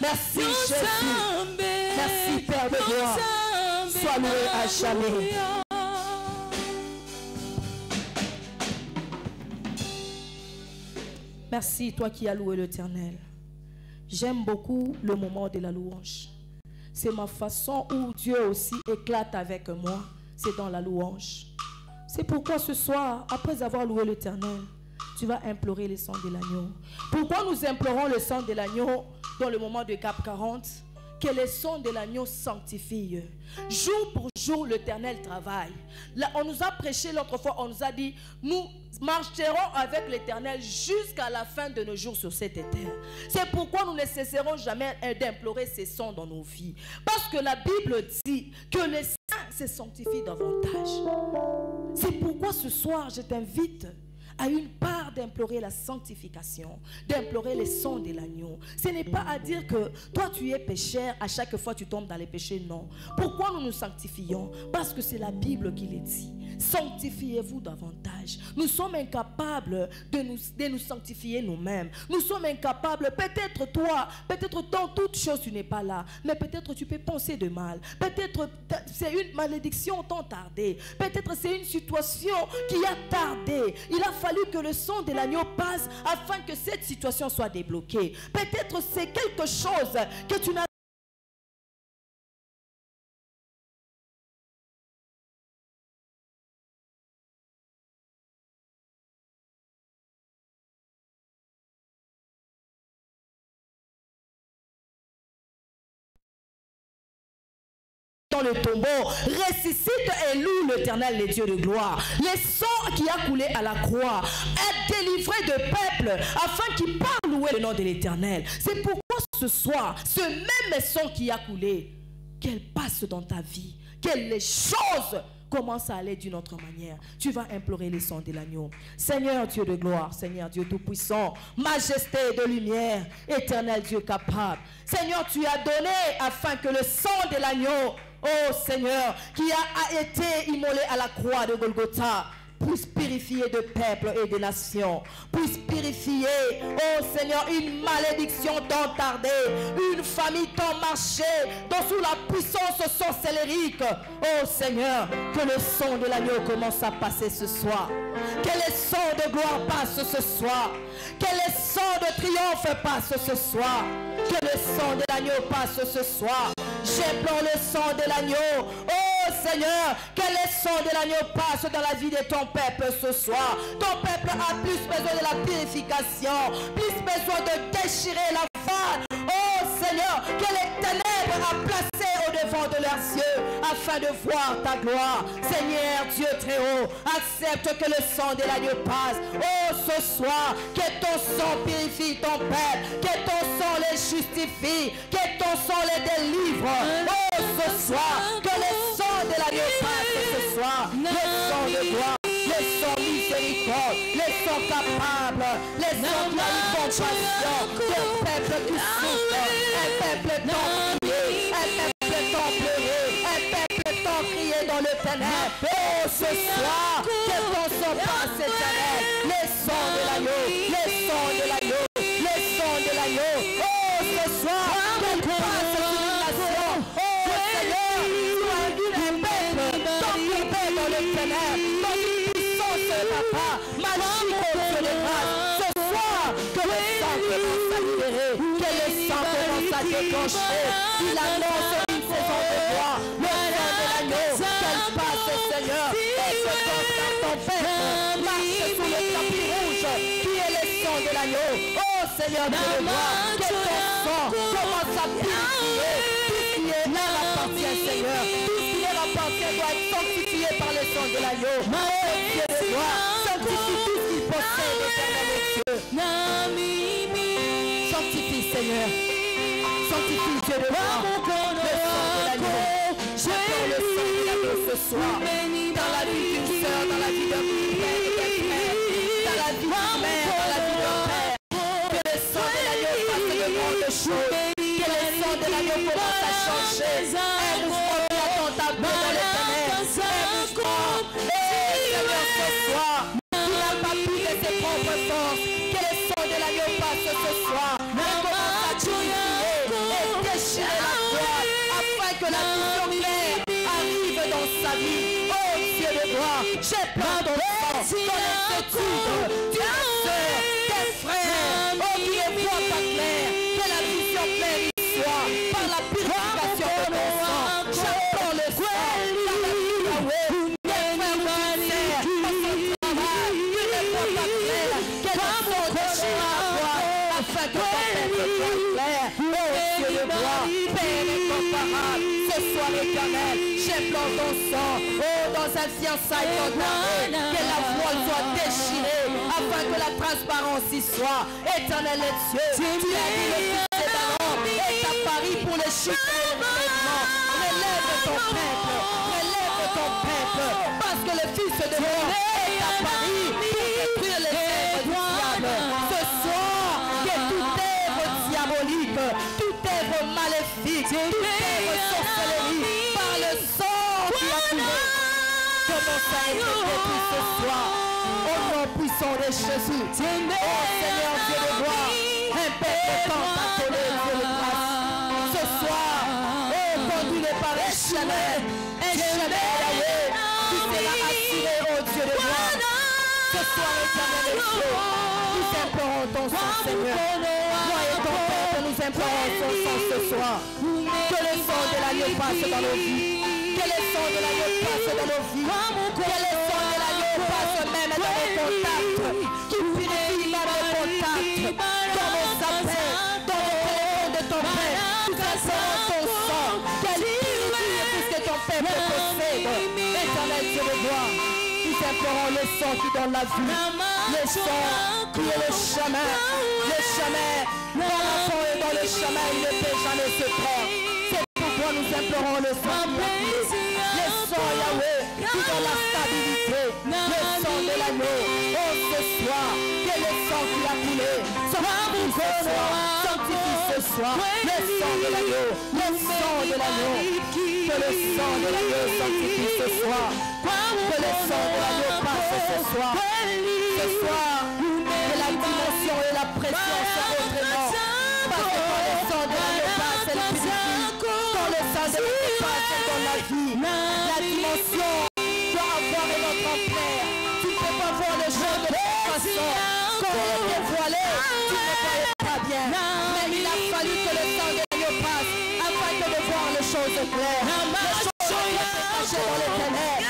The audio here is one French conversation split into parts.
Merci Jésus. Merci Père de gloire. Sois loué à jamais. Merci toi qui as loué l'Éternel. J'aime beaucoup le moment de la louange. C'est ma façon où Dieu aussi éclate avec moi. C'est dans la louange. C'est pourquoi ce soir, après avoir loué l'Éternel, tu vas implorer le sang de l'agneau. Pourquoi nous implorons le sang de l'agneau dans le moment de Cap 40? Que le sang de l'agneau sanctifie. Jour pour jour, l'Éternel travaille. Là, on nous a prêché l'autre fois, on nous a dit, nous marcherons avec l'Éternel jusqu'à la fin de nos jours sur cette terre. C'est pourquoi nous ne cesserons jamais d'implorer ces sons dans nos vies. Parce que la Bible dit que les saints se sanctifient davantage. C'est pourquoi ce soir, je t'invite à une part d'implorer la sanctification, d'implorer les sons de l'agneau. Ce n'est pas à dire que toi tu es pécheur, à chaque fois tu tombes dans les péchés, non. Pourquoi nous nous sanctifions? Parce que c'est la Bible qui le dit. Sanctifiez-vous davantage. Nous sommes incapables de nous sanctifier nous-mêmes. Nous sommes incapables, peut-être toi, peut-être dans toutes choses tu n'es pas là, mais peut-être tu peux penser de mal. Peut-être c'est une malédiction tant tardée. Peut-être c'est une situation qui a tardé. Il a fallu que le sang de l'agneau passe afin que cette situation soit débloquée. Peut-être c'est quelque chose que tu n'as dans le tombeau, ressuscite et loue l'Éternel, les dieux de gloire. Le sang qui a coulé à la croix a délivré de peuple afin qu'il parle louer le nom de l'Éternel. C'est pourquoi ce soir, ce même sang qui a coulé, qu'elle passe dans ta vie, que les choses commencent à aller d'une autre manière. Tu vas implorer le sang de l'agneau. Seigneur Dieu de gloire, Seigneur Dieu tout-puissant, majesté de lumière, éternel Dieu capable. Seigneur, tu as donné afin que le sang de l'agneau, oh Seigneur, qui a été immolé à la croix de Golgotha, puisse purifier de peuples et de nations, puisse purifier, oh Seigneur, une malédiction tant tardée, une famille tant marchée, sous la puissance sorcellérique. Oh Seigneur, que le sang de l'agneau commence à passer ce soir, que le sang de gloire passe ce soir, que le sang de triomphe passe ce soir, que le sang de l'agneau passe ce soir. J'implore le sang de l'agneau. Oh Seigneur, que le sang de l'agneau passe dans la vie de ton peuple ce soir. Ton peuple a plus besoin de la purification, plus besoin de déchirer la foi. Oh Seigneur, que les ténèbres a placé au devant de leurs yeux afin de voir ta gloire. Seigneur Dieu très haut, accepte que le sang de l'agneau passe. Oh ce soir, que ton sang purifie ton peuple, que ton sang les justifie, que ton sang les délivre. Oh ce soir, que le sang de l'agneau passe ce soir. Le sang de gloire, le sang miséricorde, le sang capable, le sang qui a une compassion, un peuple qui souffre, un peuple tant crié, un peuple tant pleuré, un peuple tant crié dans le ténèbre. Oh ce soir, que ton sang passe éternel, le sang de l'agneau, le sang de l'agneau, le sang de l'agneau. Oh ce soir, qu'il passe sur une nation. Oh Seigneur, sois un peuple tant crié dans le ténèbre, dans une puissance de papa, magique au Dieu de grâce. Ce soir, que le sang commence à libérer, que le sang commence à déclencher. Il annonce une saison de gloire, le sang de l'agneau, qu'elle passe Seigneur, et que ton peuple marche sous le tapis rouge, qui est le sang de l'agneau. Oh Seigneur de gloire, que ton sang commence à purifier. Tout ce qui est là appartient Seigneur, tout ce qui est appartient doit être sanctifié par le sang de l'agneau. Oh Dieu de gloire, sanctifie tout ce qu'il possède, éternel Dieu. Sanctifie Seigneur, sanctifie Dieu de gloire, le sang de l'agneau. Je prends le sang de l'agneau ce soir, dans la vie d'une sœur, dans la vie d'un père, dans la vie d'une mère, dans la vie d'un père. Que le sang de l'agneau fasse de grandes choses, que le sang de l'agneau commence à changer. Un mouvement qui attend ta main dans les ténèbres, un mouvement, Seigneur ce soir, tu n'as pas pu de tes propres forces, que le sang de l'agneau passe ce soir, et commence à purifier, et mari. Oh Dieu de gloire, j'implore ton sang, ton inquiétude, tu es soeur, tes frères, oh qui ne voient pas clair, que la vision claire y soit, par la purification de ton sang, j'implore le sang, par la Yahweh, tes frères ministères, par son travail, qui ne voient pas clair, que le sang déchire la voie, afin que ton peuple soit clair. Oh Dieu de gloire, Père incomparable, ce soir éternel, j'implore ton sang, oh dans sa fiançaille condamnée, que la voile soit déchirée, afin que la transparence y soit. Éternel et Dieu, tu as dit le fils des ballons est à Paris pour les chutes et les revêtements. Relève ton peuple, parce que le fils de l'homme est à Paris pour détruire les œuvres du diable. Ce soir, que toute œuvre diabolique, toute œuvre maléfique, toute œuvre sorcellerie, par le sang qui a coulé, commence à être détruit ce soir. Au nom puissant de Jésus, oh Seigneur Dieu de gloire, un peuple tant appelé Dieu de grâce. Ce soir, oh conduit par un chemin Yahweh, qui sera assuré, oh Dieu de gloire. Ce soir, éternel et Dieu, nous implorons ton sang, Seigneur. Toi et ton peuple, nous implorons ton sang ce soir. Que le sang de l'agneau passe dans nos vies. Que le sang de l'agneau passe dans nos vies. Que le sang de l'agneau passe même dans nos contacts. Qui purifie même les contacts. Dans nos appels, dans le téléphone de ton père. Nous implorons ton sang. Qu'elle purifie tout ce que ton peuple possède. Éternel Dieu de gloire. Nous implorons le sang qui donne la vie. Le sang qui est le chemin. Le chemin. Dans l'enfant et dans le chemin, il ne peut jamais se perdre. C'est pourquoi nous implorons le sang qui a coulé. Le sang Yahweh qui donne la stabilité. Le sang de l'agneau. Oh ce soir, que le sang qui a coulé sanctifie ce soir. Sanctifie ce soir. Le sang de l'agneau. Le sang de l'agneau. Que le sang de l'agneau sanctifie ce soir. Que le sang de l'agneau passe ce soir. Ce soir, que la dimension et la pression soient autrement. Parce que quand le sang de l'agneau passe, elle purifie. Quand le sang de l'agneau passe, elle donne la vie. La dimension doit avoir une autre ampleur. Tu ne peux pas voir les choses de toute façon. Quand elle est dévoilée, tu ne voyais pas bien. Mais il a fallu que le sang de l'agneau passe afin que de voir les choses claires. Les choses cachées dans les ténèbres.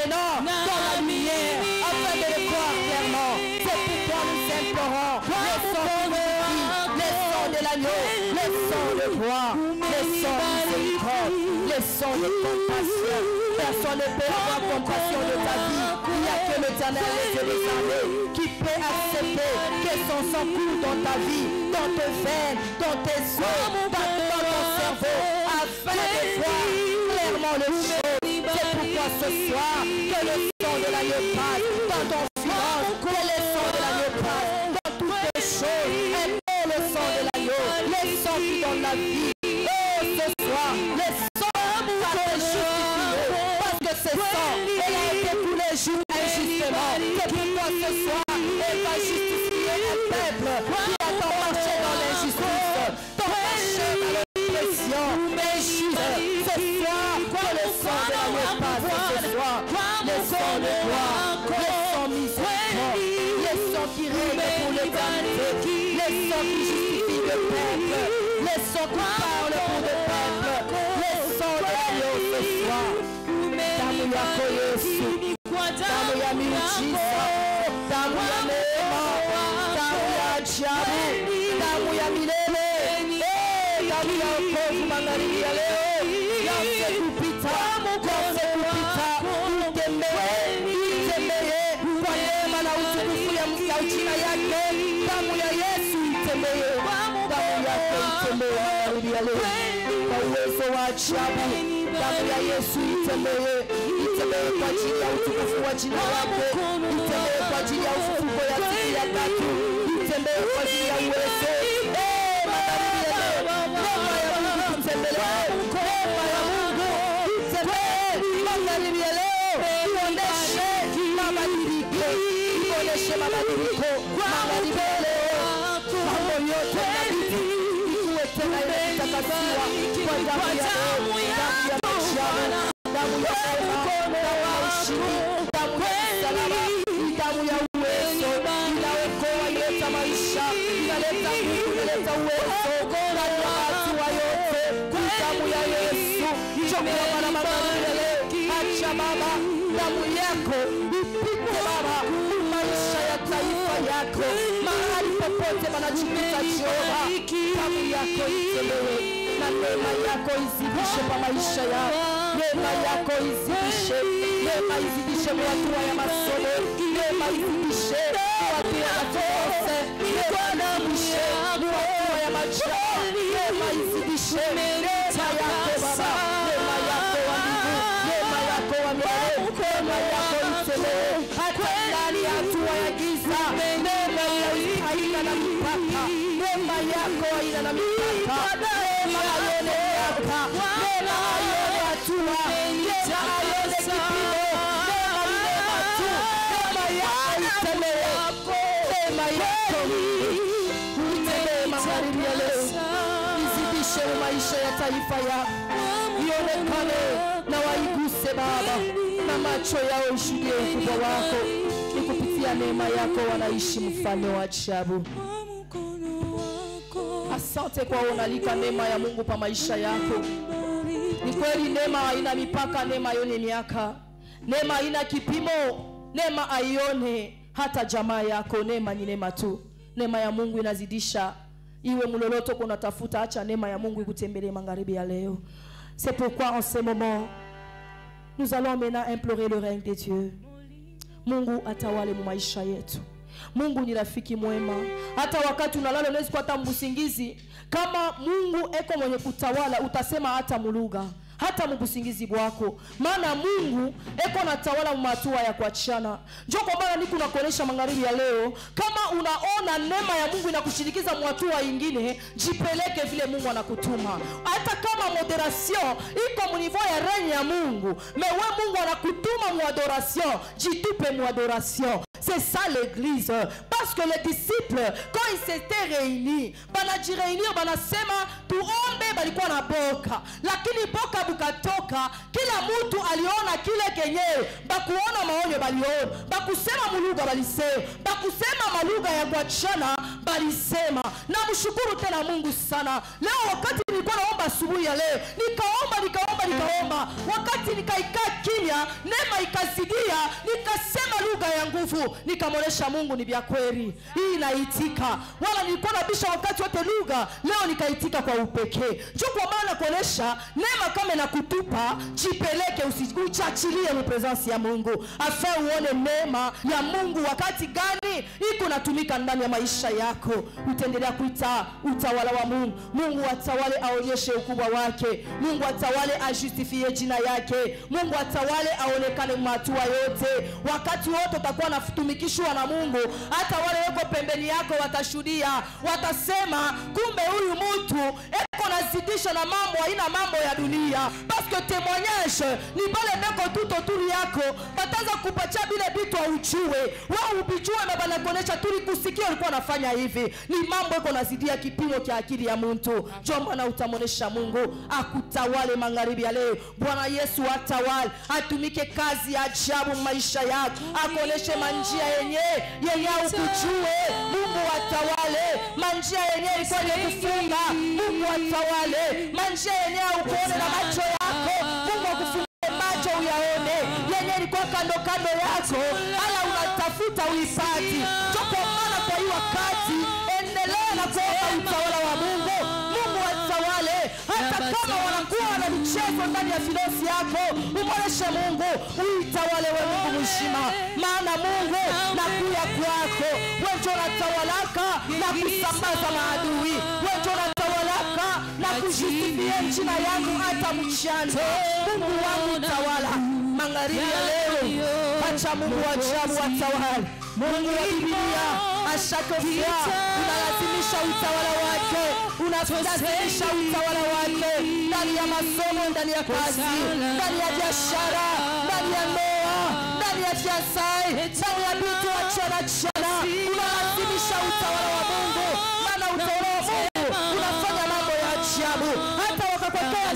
Dans la lumière, afin de le voir clairement. C'est pourquoi nous implorons le sang de vie, le sang de l'agneau, le sang de roi, le sang de miséricorde, le sang de compassion. Personne ne peut avoir compassion de ta vie. Il n'y a que l'Éternel et Dieu des armées qui peut accepter que son sang coule dans ta vie, dans tes veines, dans tes yeux, dans ton cerveau, afin de voir clairement le chose. C'est pourquoi ce soir, que le sang de l'agneau passe dans ton silence, que le sang de l'agneau passe dans toutes les choses. Aimons le sang de l'agneau, le sang qui donne la vie. Oh, ce soir, le sang va te justifier. Parce que ce sang, elle a été coulé injustement. C'est pourquoi ce soir, elle va justifier un peuple qui a tant marché dans l'injustice, tant marché dans l'oppression injuste. Ce soir, que le sang de l'agneau passe ce soir. Le sang de gloire, le sang miséricorde, le sang qui règne pour l'éternité, le sang qui justifie le peuple, le sang qui parle pour le peuple, le sang de l'agneau ce soir. Damu yako Yesu, damu ya miujiza, damu ya neema, damu ya ajabu, damu ya milele, damu ya wokovu magharibi ya leo, yose kupita, itembee kwa neema na utukufu ya jina yake. Damu ya Yesu itembee, damu yake itembee magharibi ya leo kwa uwezo wa ajabu. Damu ya Yesu itembee, itembee kwa ajili ya utukufu wa jina lake, itembee kwa ajili ya ufufuko ya siku ya tatu, itembee kwa ajili ya uwezo magharibi ya leo. Neema ya Mungu itembelee, neema ya Mungu itembee magharibi ya leo. Ionyeshe mabadiliko, ionyeshe mabadiliko magharibi ya leo. Mambo yote yanabidi ikuwe tena imetakasiwa kwa damu ya leo, damu ya maisha, damu ya uwezo ndani ya hatua yote kwa damu ya Yesu. Chukua Bwana magharibi, acha Baba damu yako ipite Baba maisha ya taifa yako mahali popote panajikuta Jehova. Damu yako itembee na neema yako izidishe kwa maisha yao. Neema yako izidishe, neema izidishe kwa hatua ya masomo, neema izidishe kwa hatua ya masomo, neema izidishe kwa hatua ya maisha, neema izidishe neema yako Baba, neema yako wa Mungu, neema yako wa milele, neema yako itembee hata ndani ya hatua ya giza. Neema yako haina na mipaka, neema yako haina na mipaka, neema hayone yaka, neema hayone hatua, neema hayone kipimo, neema tu, neema yako itembee, neema yako itembee magharibi ya leo, izidishe maisha ya taifa yako, ionekane na waiguse Baba, na macho yao ishuhudie ukubwa wako. Ni kupitia neema yako wanaishi mfalme wa ajabu. Asante kwa unalika neema ya Mungu pa maisha yako. Ni kweli neema haina mipaka, neema haina miaka, neema haina kipimo, neema haione hata jamaa yako. Neema ni neema tu. Neema ya Mungu inazidisha. Iwe mloloto kuna tafuta, acha neema ya Mungu ikutembelee magharibi ya leo. C'est pourquoi en ce moment nous allons maintenant implorer le règne de Dieu. Mungu atawale maisha yetu. Mungu ni rafiki mwema. Hata wakati unalala unaweza kupata mbusingizi, kama Mungu eko mwenye kutawala utasema hata muluga, hata mbusingizi bwako. Maana Mungu eko natawala matua ya kuachana. Njoo kwa maana niko nakuonesha magharibi ya leo, kama unaona neema ya Mungu inakushindikiza mwatua ingine, jipeleke vile Mungu anakutuma. Hata kama moderation iko mniveau ya règne ya Mungu, mewe Mungu anakutuma muadoration, jitupe muadoration. C'est ça l'église. Parce que les disciples, quand ils s'étaient réunis, banaji réunir, banasema tuombe, balikuwa na boka. Lakini boka bukatoka, kila mtu aliona kile kenyewe. Bakuona maonyo baliona, bakusema muluga balisema, bakusema maluga ya kuachana balisema. Na mshukuru tena Mungu sana. Leo wakati nilikuwa naomba asubuhi ya leo, nikaomba. Wakati nikaikaa kimya, neema ikazidia, nikasema lugha ya nguvu, nikamonesha Mungu ni vya kweli. Hii inaitika. Wala nilikuwa nabisha wakati wote lugha, leo nikaitika kwa upekee. Njoo kwa maana kuonesha neema kama na kutupa, jipeleke, usichachilie mu presence ya Mungu. Afa uone neema ya Mungu wakati gani iko natumika ndani ya maisha yako. Utaendelea kuita utawala wa Mungu. Mungu atawale, aonyeshe ukubwa wake. Mungu atawale, ajustifie jina yake. Mungu atawale, aonekane matua yote. Wakati wote utakuwa natumikishwa na Mungu. Hata wale wako pembeni yako watashuhudia, watasema kumbe huyu mtu eko nazidisha na mambo, haina mambo ya dunia. Parce que témoignage ni pale beko tuto turi yako, bataza kupacha bile bitu auchue. Wao ubijue mbana kuonesha turi kusikia ulikuwa nafanya hivi. Ni mambo eko nazidia kipimo kia akili ya mtu. Jomba na utamonesha Mungu akutawale magharibi ya leo. Bwana Yesu atawale, atumike kazi ya ajabu maisha yako. Akuoneshe manjia yenye ukujue. Mungu atawale manjia yenye ilikuwa ni kufunga. Mungu atawale manjia yenye ukuone na macho yako. Mungu akufungue macho uyaone. Yenye ilikuwa kando yako, ala unatafuta uipati. Choko maana kwa hii wakati endelea na kuomba utawala wa Mungu. Mungu atawale. Hata kama wanakuwa na michezo ndani ya filosi yako, umoneshe Mungu uitawale wewe Mungu mshima. Maana Mungu nakuya kwako. Wewe unatawalaka na kusambaza maadui. Wewe unatawalaka na kujisifia jina yangu hata mchana. Mungu wangu tawala magharibi ya leo. Acha Mungu ajabu atawale. Mungu wa Biblia ashakofia, unalazimisha utawala wake, unalazimisha utawala wake ndani ya masomo, ndani ya kazi, ndani ya biashara, ndani ya ndoa, ndani ya siasa, ndani ya vitu achana. Unalazimisha utawala wa Mungu, maana utawala wa Mungu unafanya mambo ya ajabu. Hata wakakwekea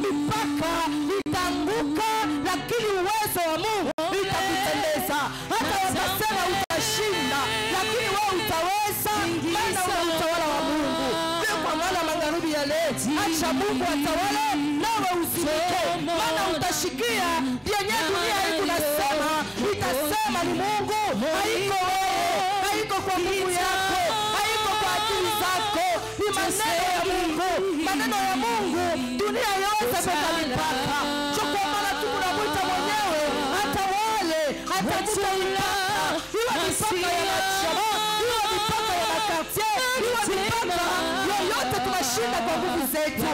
mipaka itaanguka, lakini uwezo wa Mungu itakutendeza. Hata wakasema utashinda, lakini wewe utaweza, maana una utawala wa Mungu. atawale, acha Mungu atawale, nawe usimike, maana utashikia yenye dunia hii tunasema, itasema ni Mungu, haiko wewe, haiko kwa Mungu yako, haiko kwa akili zako, ni maneno ya Mungu, maneno ya Mungu, dunia yote kwa mipaka. Chukua maana tunamwita mwenyewe atawale, atavuta mipaka, iwe mipaka ya mashamba, iwe mipaka ya makartie, iwe mipaka yoyote tunashinda kwa nguvu zetu.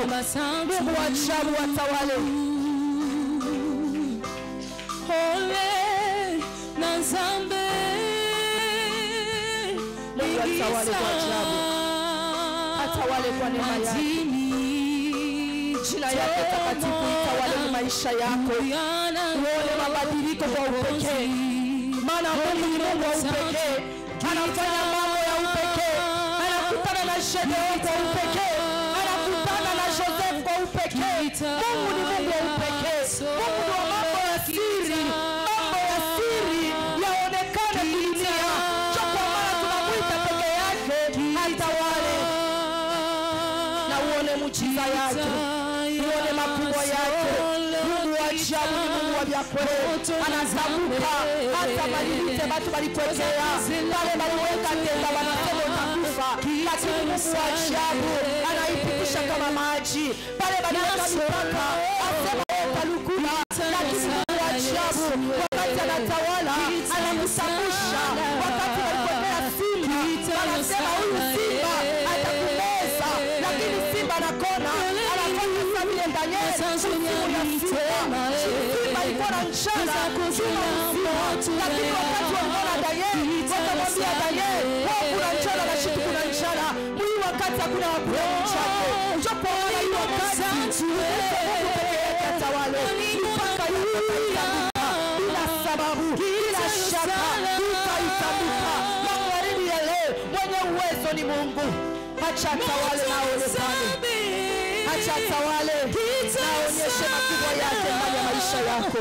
Mungu wa ajabu atawale. Ole na Nzambe, Mungu atawale kwa ajabu, atawale kwa neema yake, jina yake takatifu itawale kwa maisha yako. Uone mabadiliko kwa upekee, maana Mungu ni Mungu wa upekee, anafanya mambo ya upekee, anakutana na Gedeon kwa upekee, anakutana na Joseph kwa upekee. Mungu ni Mungu wa upekee, Mungu ni wa mambo ya siri, mambo ya siri yaonekane dunia. Kwa maana tunamwita peke yake atawale, na uone muujiza yake, uone makubwa yake. Mungu wa ajabu ni Mungu wa vyakwe, anazamuka hata malilite watu walipokea pale waliweka tenda wanasema utakufa, lakini Mungu wa ajabu anaipitisha kama maji. Pale waliweka mipaka asema utalukula, lakini Mungu wa ajabu wakati anatawala anakusambusha. Wakati walipokea simba anasema huyu simba atakumeza, lakini simba anakona anafanya sabile ndani ya simba. Simba alikuwa na njala lakini wakati waliona Danieli wakamwambia Danieli, wewe kuna njala na shitu kuna njala, mwili wakati hakuna wakula mchake. Jopo wana hiyo wakati Mungu peke yake atawale, mpaka yuko itabuka bila sababu, bila shaka itabuka. Magharibi ya leo mwenye uwezo ni Mungu. Acha atawale na aonekane, acha atawale na aonyeshe makubwa yake ndani ya maisha yako.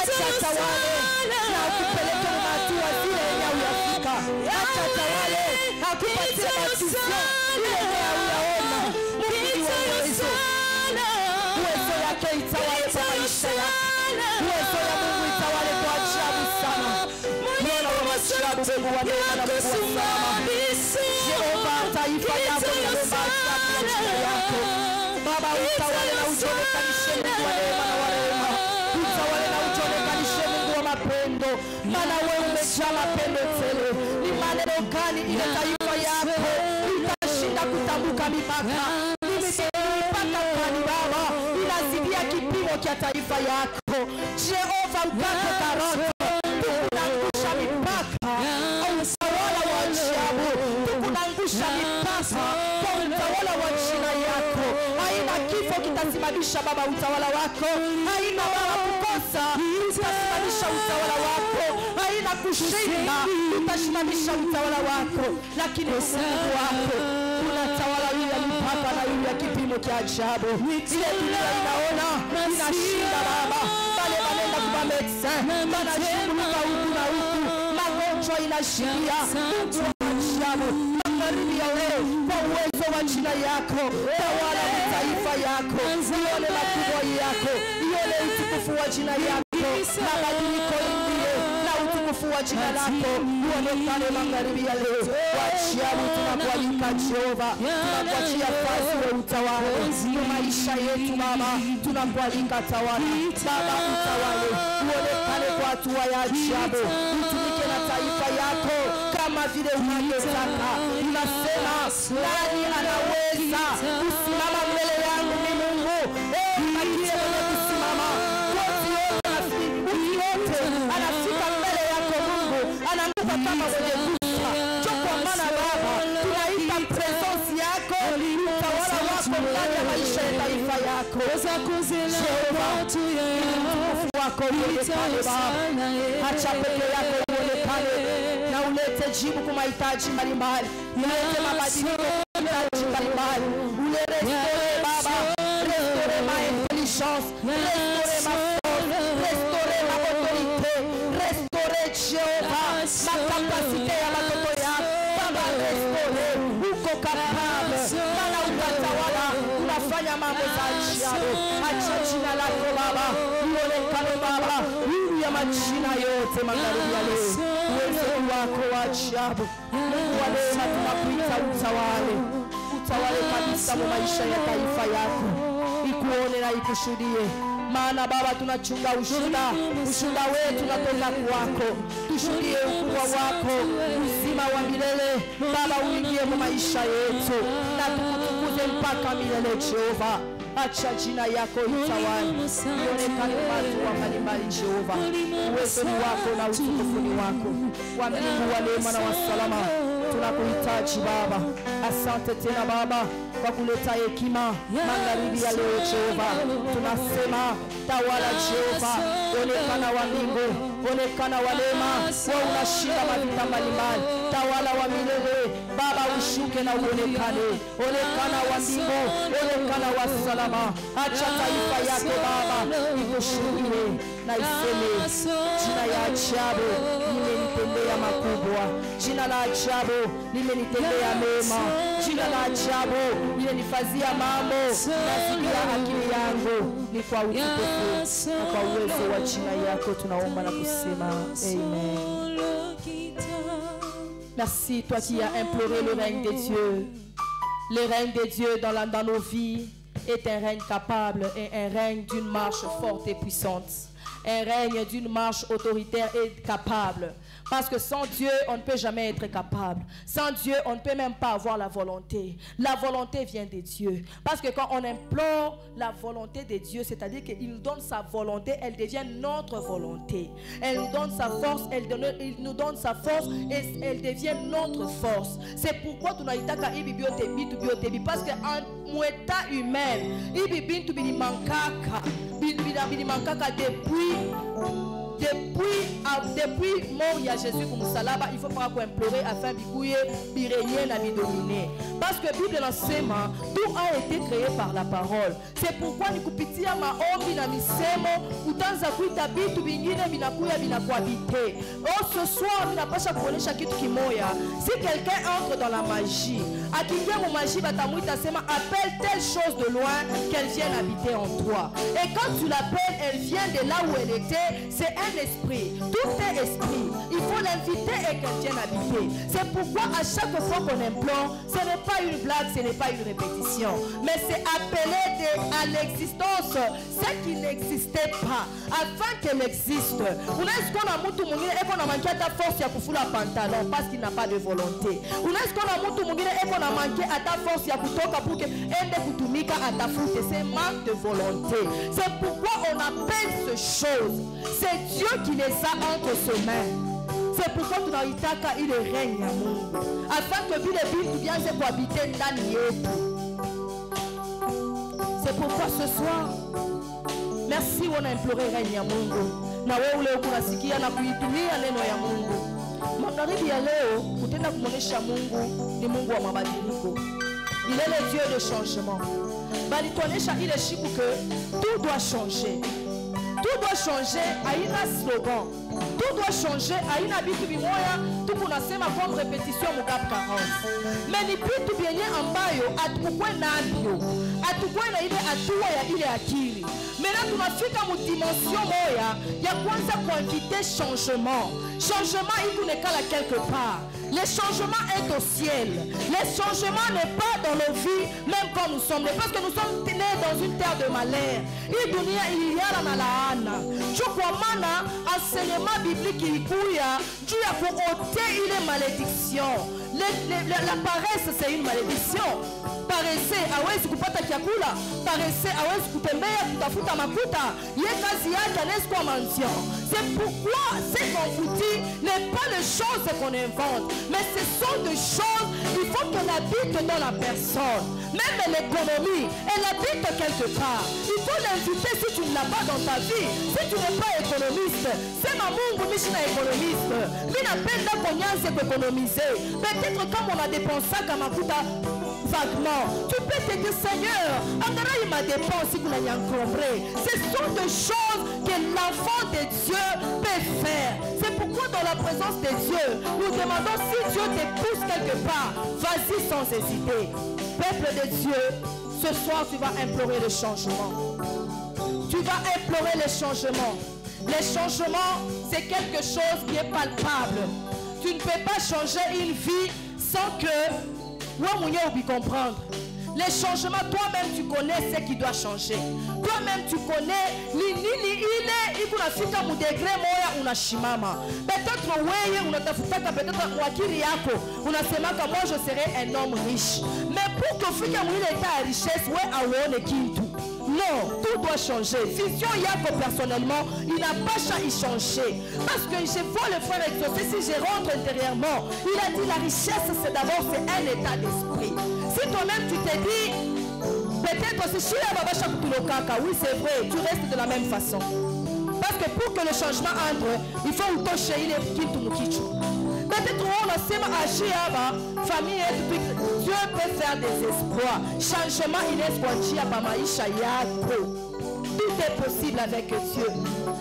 Acha atawale na akupeleke na hatua zile yenye uyafika. Acha atawale akupatie matizio ile yenye uyaona. Mungu ni wa uwezo, uwezo yake itawale kwa maisha yako, uwezo ya Mungu itawale kwa ajabu sana. Mwana wa ajabu, Mungu wa neema na Mungu wa salama. Jehova, taifa yako ni neema ajabu ya jina yako. Baba, utawale na ujonekanishe Mungu wa neema na wa rehema, utawale na ujonekanishe Mungu wa mapendo, maana wewe umejaa mapendo tele. Ni maneno gani ile taifa yako itashinda kutambuka mipaka? Mipaka gani Baba inazidia kipimo cha taifa yako? Jehova, ukate karota, tukunangusha mipaka au utawala wa ajabu, tukunangusha mipaka kwa utawala wa jina yako. Haina kifo kitasimamisha Baba utawala wako, haina Baba kukosa utasimamisha utawala wako, haina kushinda utasimamisha utawala wako. Lakini Mungu wako unatawala yule mipaka na yule kipimo cha ajabu. Ile dunia inaona inashinda Baba, bale wanaenda kwa medecin, wanashindwa huku na huku, magonjwa inashindia. Mungu wa ajabu, magharibi ya leo kwa uwezo wa jina yako tawala taifa yako, ione makubwa yako, ione utukufu wa jina yako, na badiliko ingie na utukufu wa jina lako uonekane magharibi ya leo. Wa ajabu, tunakualika Jehova, tunakuachia fasi wa utawala kwa maisha yetu Baba, tunakualika tawala Baba, utawale uonekane kwa hatua ya ajabu, utumike na taifa yako kama vile unavyotaka. Unasema nani anaweza kusimama mbele yangu? Ni Mungu aliye mwenye kusimama. Wote anafika mbele yako Mungu, ananuka kama mwenye kufa. Kwa maana Baba, tunaita presence yako, utawala wako ndani ya maisha ya taifa yako. Jehova, utukufu wako uonekane Baba, acha peke yako uonekane na ulete jibu kwa mahitaji mbalimbali, ulete mabadiliko kwa mahitaji mbalimbali, restore Baba, restore ma intelligence, restore ma force, restore ma autorité, restore Jehova ma capacité ya watoto yako Baba, restore uko capable, maana utatawala. mambo za ajabu. Acha jina lako Baba lionekane Baba juu ya majina yote magharibi ya leo. Uwezo wako wa ajabu Mungu wa neema, tunakuita utawale, utawale kabisa mu maisha ya taifa yako, ikuone na ikushuhudie. Maana Baba tunachunga ushuhuda wetu natoka kwako, tushuhudie ukubwa wako, uzima wa milele Baba, uingie mu maisha yetu na tukutukuze mpaka milele Jehova. Acha jina yako itawale, ionekane watu wa mbalimbali Jehova. Uwezo wako na utukufu ni wako, wa Mungu wa neema na wa salama. Tunakuhitaji Baba. Asante tena Baba kwa kuleta hekima magharibi ya leo Jehova. Tunasema tawala Jehova, onekana wa mbingu, onekana wa neema, wewe unashinda mavita mbalimbali. Tawala wa milele Baba, ushuke na uonekane, onekana wa mbingu, onekana wa salama. Acha taifa yako Baba ikushuhudie na iseme jina ya ajabu limenitendea makubwa, jina la ajabu limenitendea mema, jina la ajabu limenifanyia mambo nasikia akili yangu. Ni kwa utukufu na kwa uwezo wa jina yako tunaomba na kusema amen. Merci toi qui as imploré le règne de Dieu. Le règne de Dieu dans nos vies est un règne capable et un règne d'une marche forte et puissante. Un règne d'une marche autoritaire et capable. Parce que sans Dieu, on ne peut jamais être capable. Sans Dieu, on ne peut même pas avoir la volonté. La volonté vient de Dieu. Parce que quand on implore la volonté de Dieu, c'est-à-dire qu'il nous donne sa volonté, elle devient notre volonté. Elle nous donne sa force, il nous donne sa force et elle devient notre force. C'est pourquoi tu n'as pas dit parce qu'en état humain, il depuis mort il y a Jésus comme salaba, il faut pas qu'on implorer afin de régner la vie dominée. Parce que la Bible l'enseigne, tout a été créé par la parole. C'est pourquoi nous kupitia maombi na misemo utaanza kuita vitu vingine vinakuya vinakuhabite. Oh, ce soir ninapasha kuonesha kitu kimoya. Si quelqu'un entre dans la magie, akiingia mu magie batamuita sema appelle telle chose de loin qu'elle vienne habiter en toi. Et quand tu l'appelles, elle vient de là où elle était. C'est un esprit. Tout est esprit. Il faut l'inviter et qu'elle vienne habiter. C'est pourquoi à chaque fois qu'on implore, ce n'est pas une blague, ce n'est pas une répétition, mais c'est appeler à l'existence ce qui n'existait pas afin qu'elle existe. On est-ce qu'on a moutou mungine et qu'on a manqué à ta force à kufula pantalon parce qu'il n'a pas de volonté. On est-ce qu'on a moutou mungine et qu'on a manqué à ta force à kutoka pour que ende kutumika à ta foute. C'est manque de volonté. C'est pourquoi on appelle ces choses. C'est Dieu qui les a entre ses mains. C'est pourquoi tunaitaka ile règne ya Mungu afin que vile vitu vianze kuhabiter ndani yetu. C'est pourquoi ce soir, merci on a imploré règne ya Mungu na wewe ule ukunasikia na kuitumia neno ya Mungu. Magharibi ya leo kutenda kumuonesha Mungu ni Mungu wa mabadiliko. Il est le Dieu de changement. Bali tuonesha ile siku que tout doit changer. Tout doit changer à une slogan. Tout doit changer à une habitude bimoya. Tout qu'on a sema comme répétition au cap 40. Mais ni vitu vyenye ambayo atukwe navyo. Atukwe na ile hatua ya ile akili. Maintenant tunafika mu dimension moya ya kwanza kuinviter changement. Changement il n'est qu'à quelque part. Le changement est au ciel. Le changement n'est pas dans nos vies, même quand nous sommes nés. Parce que nous sommes nés dans une terre de malheur. Il y a la laana. Je crois mana enseignement biblique il couille. Dieu a pour ôter une malédiction. La paresse c'est une malédiction. Paresse awezi kupata chakula. Paresse awezi kutembea kutafuta makuta. Ye kazi yake anaweza kuwa mendiant. C'est pourquoi ce qu'on vous dit n'est pas les choses qu'on invente, mais ce sont des choses, il faut qu'elle habite dans la personne. Même l'économie, elle habite quelque part. Il faut l'inviter si tu ne l'as pas dans ta vie. Si tu n'es pas économiste, c'est ma mungu, je suis économiste. Mais la peine d'apognasse est économiser. Peut-être comme on a dépensé comme un coup vaguement, tu peux te dire Seigneur, il m'a dépensé pour la encombré. Ce sont des choses que l'enfant de Dieu peut faire. C'est pourquoi pourquoi dans la présence de Dieu, nous demandons si Dieu te pousse quelque part, vas-y sans hésiter. Peuple de Dieu, ce soir tu vas implorer le changement. Tu vas implorer le changement. Le changement, c'est quelque chose qui est palpable. Tu ne peux pas changer une vie sans que vous comprendre. Les changements, toi-même tu connais ce qui doit changer. Toi-même tu connais peut-être moi je serai un homme riche. Mais pour que tu aies une richesse, non, tout doit changer. Vision Yako personnellement, il n'a pas à y changer. Parce que je vois le frère exaucer, si je rentre intérieurement, il a dit la richesse c'est d'abord un état d'esprit. Si toi-même tu te dis, peut-être si oui c'est vrai, tu restes de la même façon. Parce que pour que le changement entre, il faut toucher les Kintu. Peut-être on a sema agir famille et Dieu peut faire des espoirs. Changement inespoir par maïcha yako. Tout est possible avec Dieu.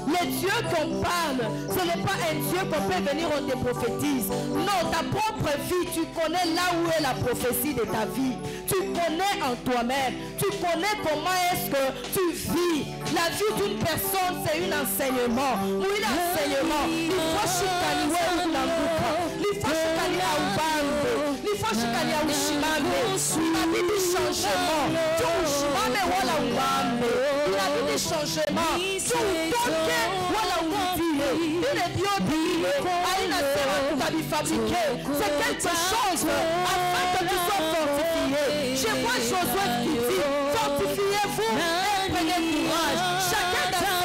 Le Dieu qu'on parle, ce n'est pas un Dieu qu'on peut venir, on te prophétise. Non, ta propre vie, tu connais là où est la prophétie de ta vie. Tu connais en toi-même. Tu connais comment est-ce que tu vis. La vie d'une personne, c'est un enseignement. Oui, l'enseignement. Il faut chikaniwe ou l'angouka. Il faut chikaniwe ou bande. Il faut chikaniwe ou shimame. Il a vu du changement. Tu shimame wala ou bande. Il a vu des changements. Tu toque wala ou dire. Il est Dieu dit. Aïna sera tout à fabriqué. C'est quelque chose afin que tu sois fortifié. Je vois Josué qui dit fortifiez-vous et prenez courage. Chacun d'entre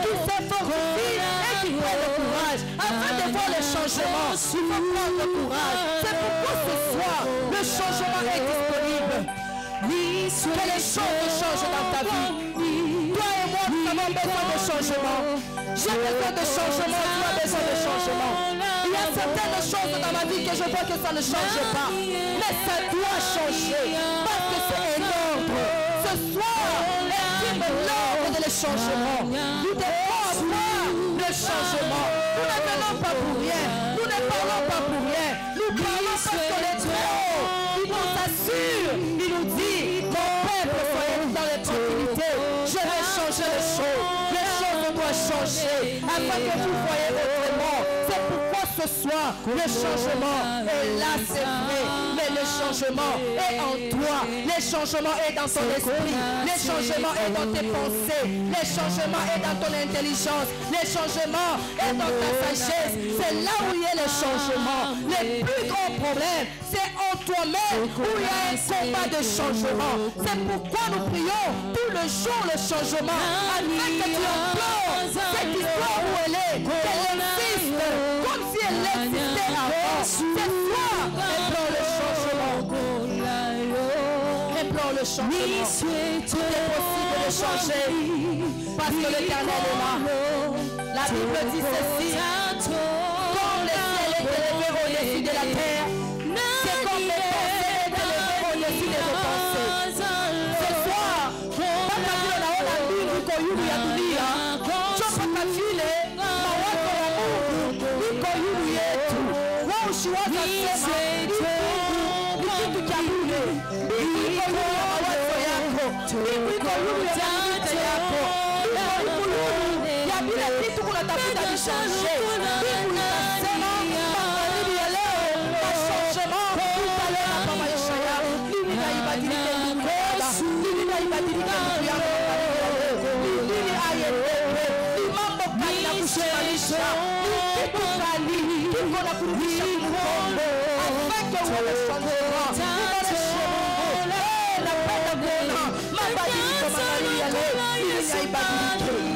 qui s'est fortifié et qui prend le courage. Afin de voir les changements, il faut prendre le courage. C'est pourquoi ce soir, le changement est disponible. Que les choses changent dans ta vie. Toi et moi, nous avons besoin de changement. J'ai besoin de changement, tu as besoin de changement. Il y a certaines choses dans ma vie que je vois que ça ne change pas. Mais ça doit changer. Parce que c'est un ordre. Ce soir, estime l'ordre de le changement. Nous devons avoir le changement. Nous ne venons pas pour rien. Nous ne parlons pas pour rien. Nous parlons parce que les Très-Hauts, il nous assure, il nous dit, mon peuple, soyez dans les tranquillités. Je vais changer les choses. Les choses doivent changer afin que vous voyez autrement. C'est pourquoi ce soir, le changement est là, c'est vrai. Mais le changement est en toi. Le changement est dans ton esprit. Le changement est dans tes pensées. Le changement est dans ton intelligence. Le changement est dans ta sagesse. C'est là où il y a le changement. Le plus grand problème, c'est en toi-même où il y a un combat de changement. C'est pourquoi nous prions tout le jour le changement. Afin que tu implores cette histoire où elle est, qu'elle existe comme si elle existait avant. C'est toi, implore le changement. Implore le changement. Tout est possible de changer parce que l'Éternel est là. La Bible dit ceci. Comme le ciel est élevé au-dessus de la terre, c'est comme les pensées est élevées au-dessus de vos pensées. Ce soir, papa vile naona mbingu iko yulu ya dunia. Jo papa vile mawazo ya Mungu iko yulu yetu. Wao ushiwaza sema ni kitu cha bure. Mbingu iko yulu ya mawazo yako. Mbingu iko yulu ya mawazo yako. Mbingu iko yulu ya bila kitu kunatafuta vishanshe. Mbingu inasema magharibi ya leo machangement utaleta kwa maisha yako. Nini naibadilike ndukola. Nini naibadilike ndugu yako. Nini ayeteke. Ni mambo kani na kushemanisha. Ni kitu kani. Kiko na kurudisha kumkombo. Afeke uwe changement. Uboreshe Mungu. Napenda kuona mabadiliko magharibi ya leo. Nini naibadilike.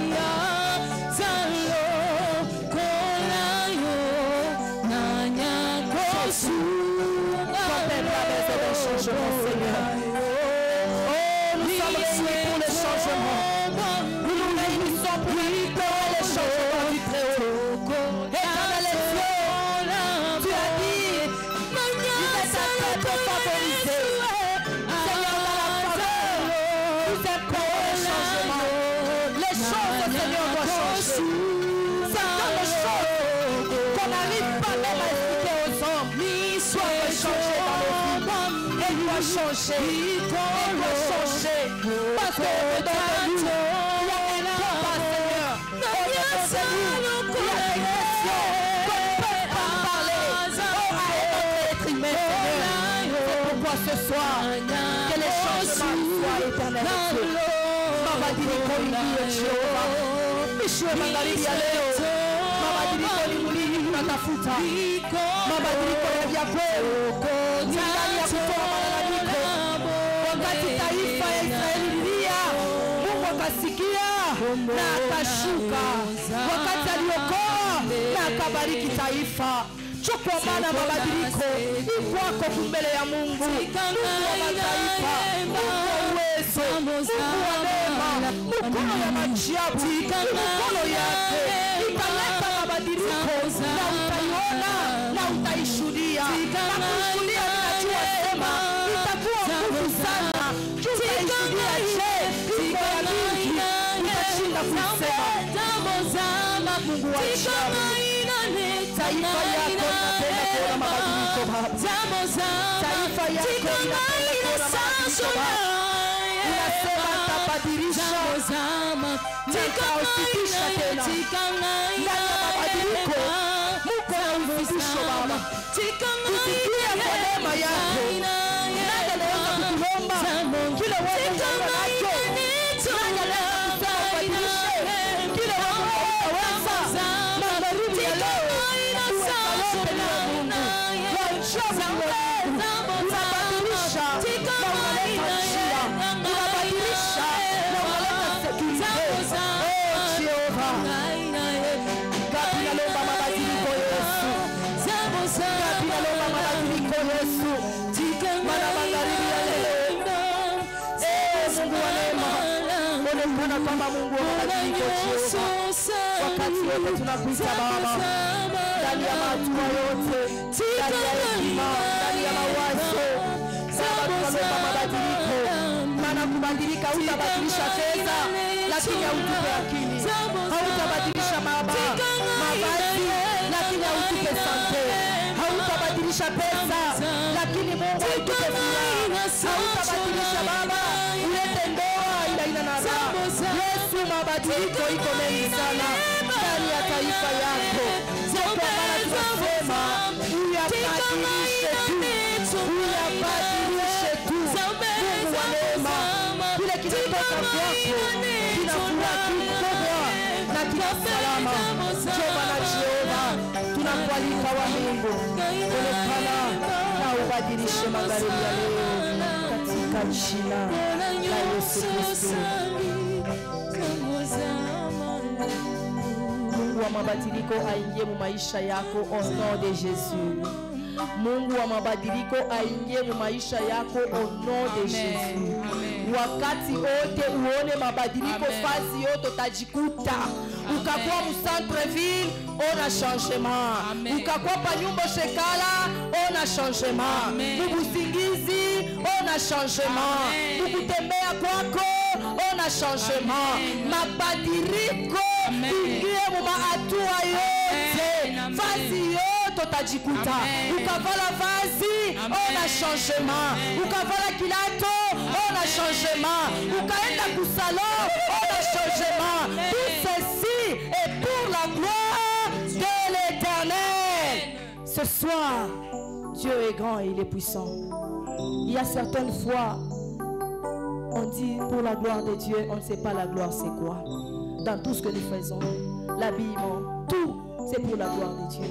changer. Il doit changer. Parce que au-dedans de nous, il y a un combat, Seigneur. Au-dedans de nous, il y a des questions qu'on ne peut pas parler. Oh, à notre être humain, Seigneur. C'est pourquoi ce soir, que les changements soient éternels. Mama diriko ingie Jehova. Mishwe magharibi ya leo. Mama diriko ni mulini tunatafuta. Mama diriko ya vyakwewe. Ndani ya kutoa malalamiko. Wakati taifa ya Israeli lilia, Mungu akasikia na akashuka. Wakati aliokoa na akabariki taifa. Chukua maana mabadiliko ikwako kumbele ya Mungu. Mungu wa mataifa, Mungu wa uwezo, Mungu wa neema, mkono ya majiabu, mkono yake italeta mabadiliko na utaiona na utaishuhudia. Na kushuhudia ninajua sema itakuwa nguvu sana. Utaishuhudia je, iko ya mingi utashinda kusema. Mungu wa ajabu, taifa yako inapenda kuona mabadiliko Baba. Taifa yako inapenda kuona mabadiliko Baba. Unasema nitabadilisha, nitausitisha tena. Ndani ya mabadiliko Mungu anausitisha Baba. Tusikie kwa neema yako. Nani anaweza kukulomba kile wewe unacho? Nani anaweza kusema ubadilishe kile wewe unaweza? Magharibi ya leo kwamba Mungu mabadiliko wakati wote tunakuita Baba, ndani ya hatua yote, ndani ya hekima, ndani ya mawazo. Baba, tunaomba mabadiliko, maana kubadilika hutabadilisha fedha, lakini hautupe akili. Hautabadilisha mavazi, lakini hautupe sante. Hautabadilisha pesa, lakini Mungu hautupe furaha. Hautabadilisha Baba, ulete ndoa ila ina raha. Yesu, mabadiliko iko mengi sana ndani ya taifa yako. Kwa maana tunasema uyabadilishe tu, uyabadilishe tu. Mungu wa neema, kile kinatoka kwako kina furaha kubwa na kina salama. Jehova na Jehova, tunakualika wa Mungu, onekana na ubadilishe magharibi ya leo katika jina la Yesu Kristo. Mungu wa mabadiliko aingie mu maisha yako au nom de Jésus. Mungu wa mabadiliko aingie mu maisha yako au nom de Jésus. Wakati wote uone mabadiliko, fasi yote utajikuta. Ukakuwa mu centre ville, ona changement. Ukakuwa pa nyumba shekala, ona changement. Mubusingizi, ona changement. Mukutembea kwako, ona changement. Mabadiliko ingie mu maatua yote, fasi yote utajikuta. Ukavala vazi, ona changement. Ukavala kilato, ona changement. Ukaenda kusalon, ona changement. Tout ceci est pour la gloire de l'Éternel. Ce soir, Dieu est grand et il est puissant. Il y a certaines fois, on dit pour la gloire de Dieu, on ne sait pas la gloire c'est quoi. Dans tout ce que nous faisons, l'habillement, tout, c'est pour la gloire de Dieu.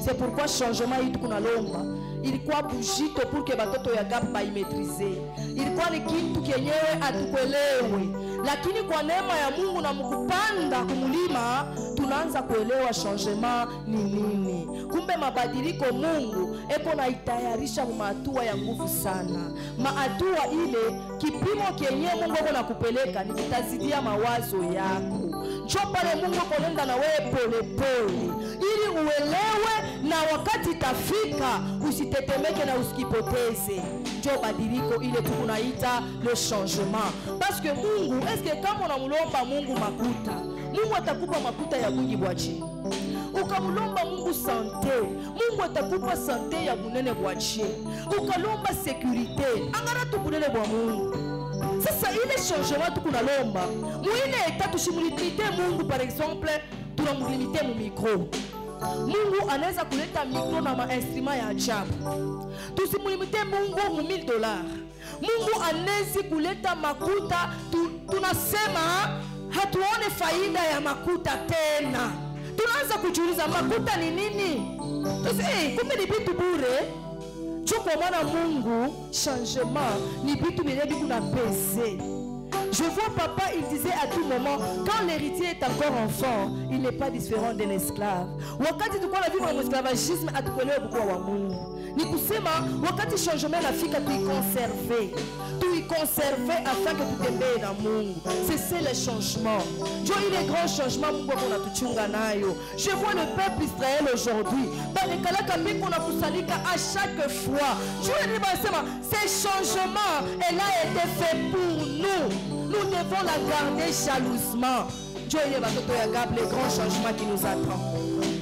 C'est pourquoi changement il kuna lomba. Ilikuwa bujito pour que batoto ya gap ba imetrize. Ilikuwa ni kitu kenyewe atukuelewe. Lakini kwa neema ya Mungu na mkupanda kumulima, tunaanza kuelewa changement ni nini. Kumbe mabadiliko Mungu eko na itayarisha mahatua ya nguvu sana. Mahatua ile kipimo kenyewe Mungu eko na kupeleka ni kitazidia mawazo yako. Njoo pale Mungu konenda na wewe pole pole ili uelewe, na wakati itafika usitetemeke na usikipoteze. Njoo badiliko ile tunaita le changement. Parce que Mungu, est-ce que kama unamlomba Mungu makuta, Mungu atakupa makuta ya wingi bwachi. Ukamlomba Mungu sante, Mungu atakupa sante ya bunene bwachi. Ukalomba sécurité, angara tu bunene bwa Mungu. Sasa ile changement tukunalomba, muine eta tushimulite Mungu par exemple, tunamulimite mu micro. Mungu anaweza kuleta micro na ma-instrument ya ajabu. Tusimulimite Mungu mu $1000. Mungu anaweza kuleta makuta, tunasema hatuone faida ya makuta tena. Tunaanza kujiuliza makuta ni nini? Kumbe ni vitu bure. Choko mwana Mungu, changement ni vitu birebi kuna pese. Je vois papa, il disait à tout moment, quand l'héritier est encore enfant, il n'est pas différent d'un esclave. Wakati tukua la vivre en esclavagisme, atukuelewe bukua wa Mungu. Ni kusema, wakati changement la fika tuikonserve afin que tutembee na Mungu. C'est ça le changement. Dieu, il est grand changement Mungu qu'on a tuchunga nayo. Je vois le peuple Israël aujourd'hui. Balekalaka mbiko na kusalika à chaque fois. Dieu, il dit, ces changements, elle a été fait pour nous. Nous devons la garder jalousement. Dieu, il est le grand changement qui nous attend.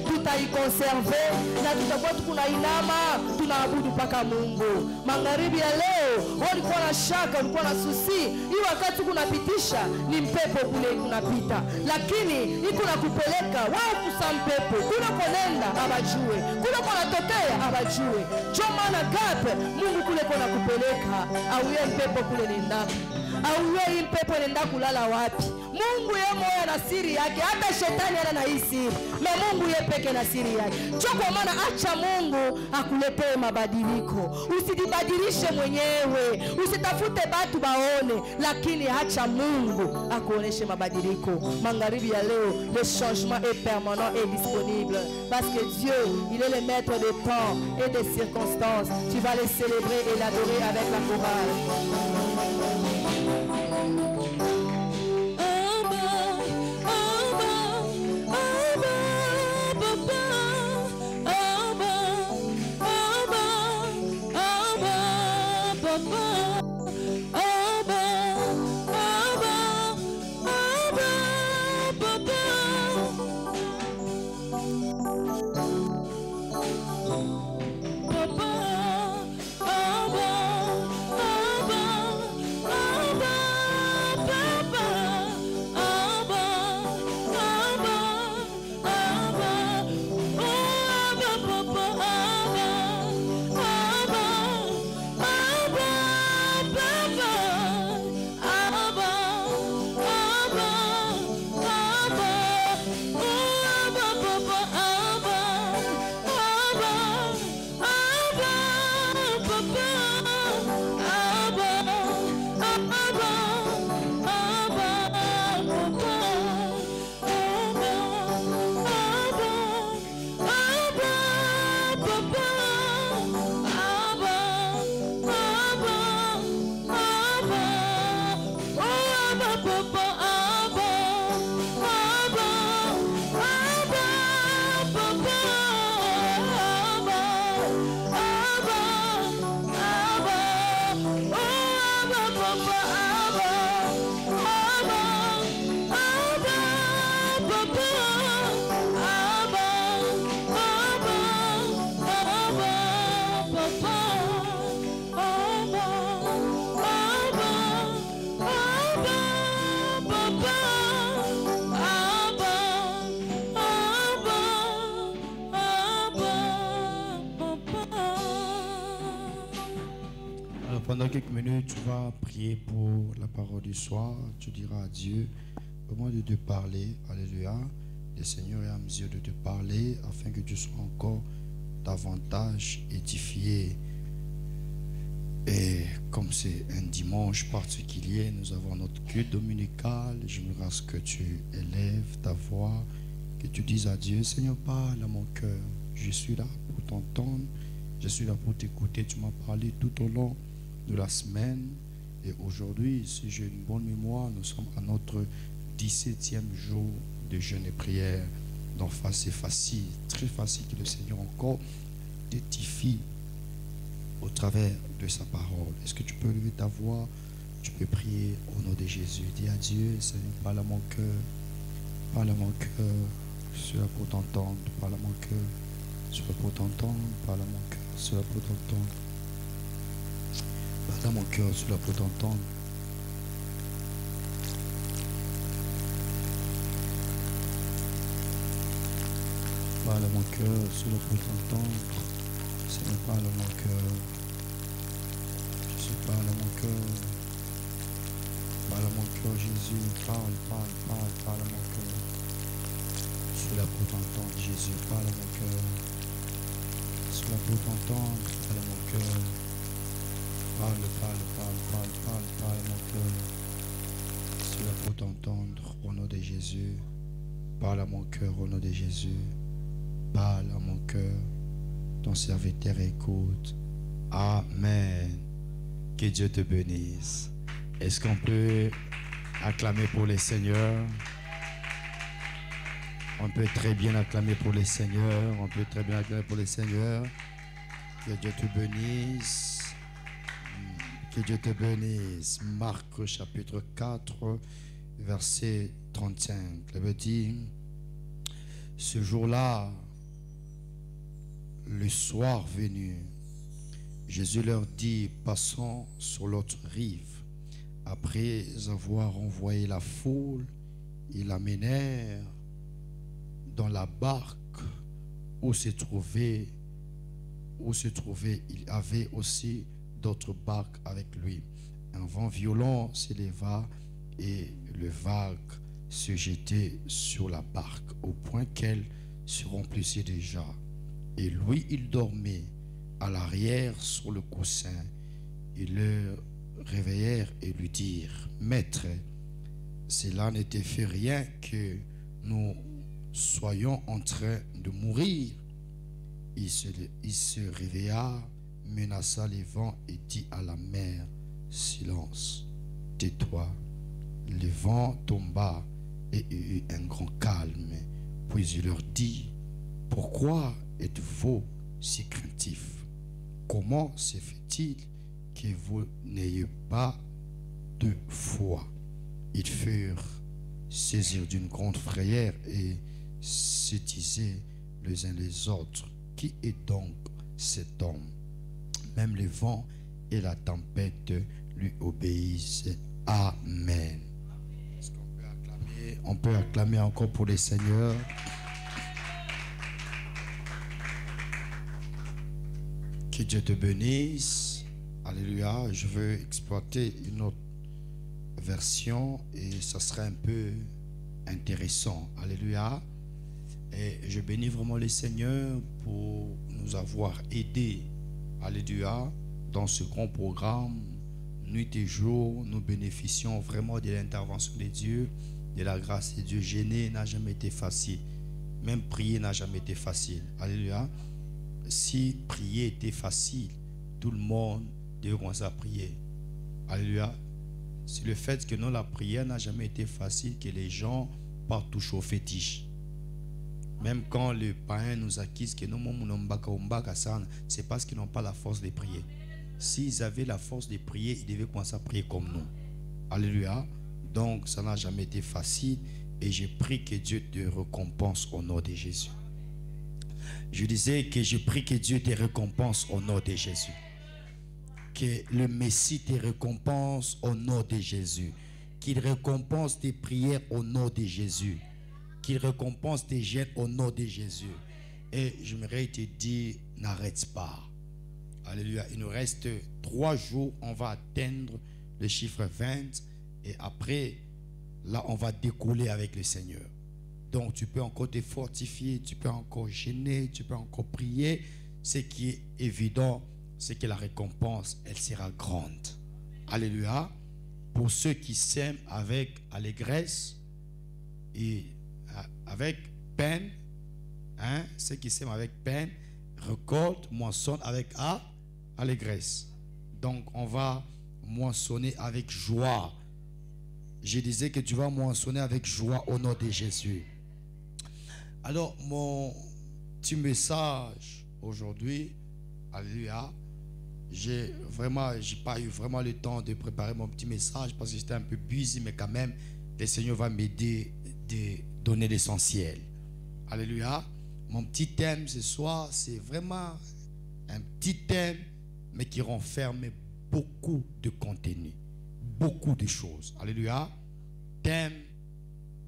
Tout a y conservé. Na tutakuwa tunainama, tunaabudu paka Mungu. Magharibi ya leo, walikuwa na shaka, walikuwa na susi. Hii wakati kunapitisha ni mpepo kule kunapita. Lakini iko na kupeleka wao kusa mpepo. Kule konenda abajue. Kule konatokea abajue. Choma na gape, Mungu kule kona kupeleka. Auye mpepo kule nenda. Auye mpepo nenda kulala wapi? Mungu ye moya na siri yake. Hata shetani ana na hii siri. Na Mungu ye peke na siri yake. Choko maana acha Mungu akuletee mabadiliko. Usijibadilishe mwenyewe. Usitafute batu baone. Lakini acha Mungu akuoneshe mabadiliko. Magharibi ya leo, le changement est permanent et disponible. Parce que Dieu, il est le maître des temps et des circonstances. Tu vas les célébrer et l'adorer avec la chorale. Pendant quelques minutes, tu vas prier pour la parole du soir. Tu diras à Dieu, comment de te parler. Alléluia. Le Seigneur est à mesure de te parler afin que tu sois encore davantage édifié. Et comme c'est un dimanche particulier, nous avons notre culte dominical. J'aimerais que tu élèves ta voix, que tu dises à Dieu, Seigneur, parle à mon cœur. Je suis là pour t'entendre. Je suis là pour t'écouter. Tu m'as parlé tout au long de la semaine. Et aujourd'hui, si j'ai une bonne mémoire, nous sommes à notre 17e jour de jeûne et prière. Donc c'est facile, très facile que le Seigneur encore t'édifie au travers de sa parole. Est-ce que tu peux lever ta voix? Tu peux prier au nom de Jésus. Dis à Dieu, Seigneur, parle à mon cœur. Parle à mon cœur, je suis là pour t'entendre. Parle à mon cœur, je suis là pour t'entendre. Parle à mon cœur, je suis là pour t'entendre. Parle à mon cœur, je suis là pour t'entendre. Parle à mon cœur, je suis là pour t'entendre. Seigneur, parle à mon cœur. Je suis parle à mon cœur. Parle à mon cœur, Jésus. Parle à mon cœur. Je suis là pour t'entendre, Jésus. Parle à mon cœur. Je suis là pour t'entendre. Parle à mon cœur. Parle à mon cœur. Je suis là pour t'entendre au nom de Jésus. Parle à mon cœur au nom de Jésus. Parle à mon cœur. Ton serviteur écoute. Amen. Que Dieu te bénisse. Est-ce qu'on peut acclamer pour les seigneurs? On peut très bien acclamer pour les seigneurs. On peut très bien acclamer pour les seigneurs. Que Dieu te bénisse. Que Dieu te bénisse. Marc chapitre 4, verset 35. Il veut dire, ce jour-là, le soir venu, Jésus leur dit, passons sur l'autre rive. Après avoir envoyé la foule, ils l'amenèrent dans la barque où se trouvait, il avait aussi d'autres barques avec lui. Un vent violent s'éleva et le vague se jetait sur la barque au point qu'elle se remplissait déjà. Et lui, il dormait à l'arrière sur le coussin. Ils le réveillèrent et lui dirent, Maître, cela n'était fait rien que nous soyons en train de mourir. Il se réveilla, menaça les vents et dit à la mer, Silence, tais-toi. Le vent tomba et il y eut un grand calme. Puis il leur dit, pourquoi êtes-vous si craintifs? Comment se fait-il que vous n'ayez pas de foi? Ils furent saisis d'une grande frayeur et se disaient les uns les autres, qui est donc cet homme? Même le vent et la tempête lui obéissent. Amen. Est-ce qu'on peut acclamer? On peut acclamer encore pour les seigneurs. Que Dieu te bénisse. Alléluia. Je veux exploiter une autre version et ça serait un peu intéressant. Alléluia. Et je bénis vraiment les seigneurs pour nous avoir aidés. Alléluia. Dans ce grand programme, nuit et jour, nous bénéficions vraiment de l'intervention de Dieu, de la grâce de Dieu. Gêner n'a jamais été facile. Même prier n'a jamais été facile. Alléluia. Si prier était facile, tout le monde devait commencer à prier. Alléluia. C'est le fait que non, la prière n'a jamais été facile que les gens partent toucher au fétiche. Même quand le païen nous accuse que non, c'est parce qu'ils n'ont pas la force de prier. S'ils avaient la force de prier, ils devaient commencer à prier comme nous. Alléluia. Donc, ça n'a jamais été facile. Et je prie que Dieu te récompense au nom de Jésus. Je disais que je prie que Dieu te récompense au nom de Jésus. Que le Messie te récompense au nom de Jésus. Qu'il récompense tes prières au nom de Jésus. Qu'il récompense tes jeûnes au nom de Jésus. Et j'aimerais te dire, n'arrête pas. Alléluia. Il nous reste 3 jours. On va atteindre le chiffre 20. Et après, là, on va décoller avec le Seigneur. Donc, tu peux encore te fortifier, tu peux encore jeûner, tu peux encore prier. Ce qui est évident, c'est que la récompense, elle sera grande. Alléluia. Pour ceux qui sèment avec allégresse et avec peine, hein, ceux qui sèment avec peine, récoltent, moissonnent avec allégresse. Donc, on va moissonner avec joie. Je disais que tu vas moissonner avec joie au nom de Jésus. Alors, mon petit message aujourd'hui, alléluia, j'ai pas eu vraiment le temps de préparer mon petit message parce que j'étais un peu busy, mais quand même, le Seigneur va m'aider donner l'essentiel. Alléluia. Mon petit thème ce soir, c'est vraiment un petit thème, mais qui renferme beaucoup de contenu, beaucoup de choses. Alléluia. Thème,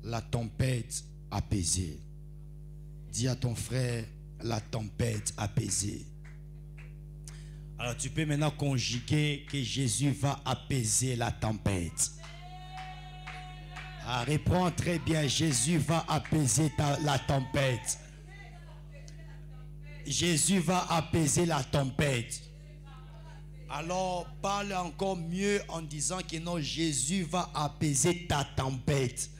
la tempête apaisée. Dis à ton frère, la tempête apaisée. Alors tu peux maintenant conjuguer que Jésus va apaiser la tempête. Ah, réponds très bien, Jésus va apaiser la tempête. Jésus va apaiser la tempête. Alors parle encore mieux en disant que non, Jésus va apaiser ta tempête.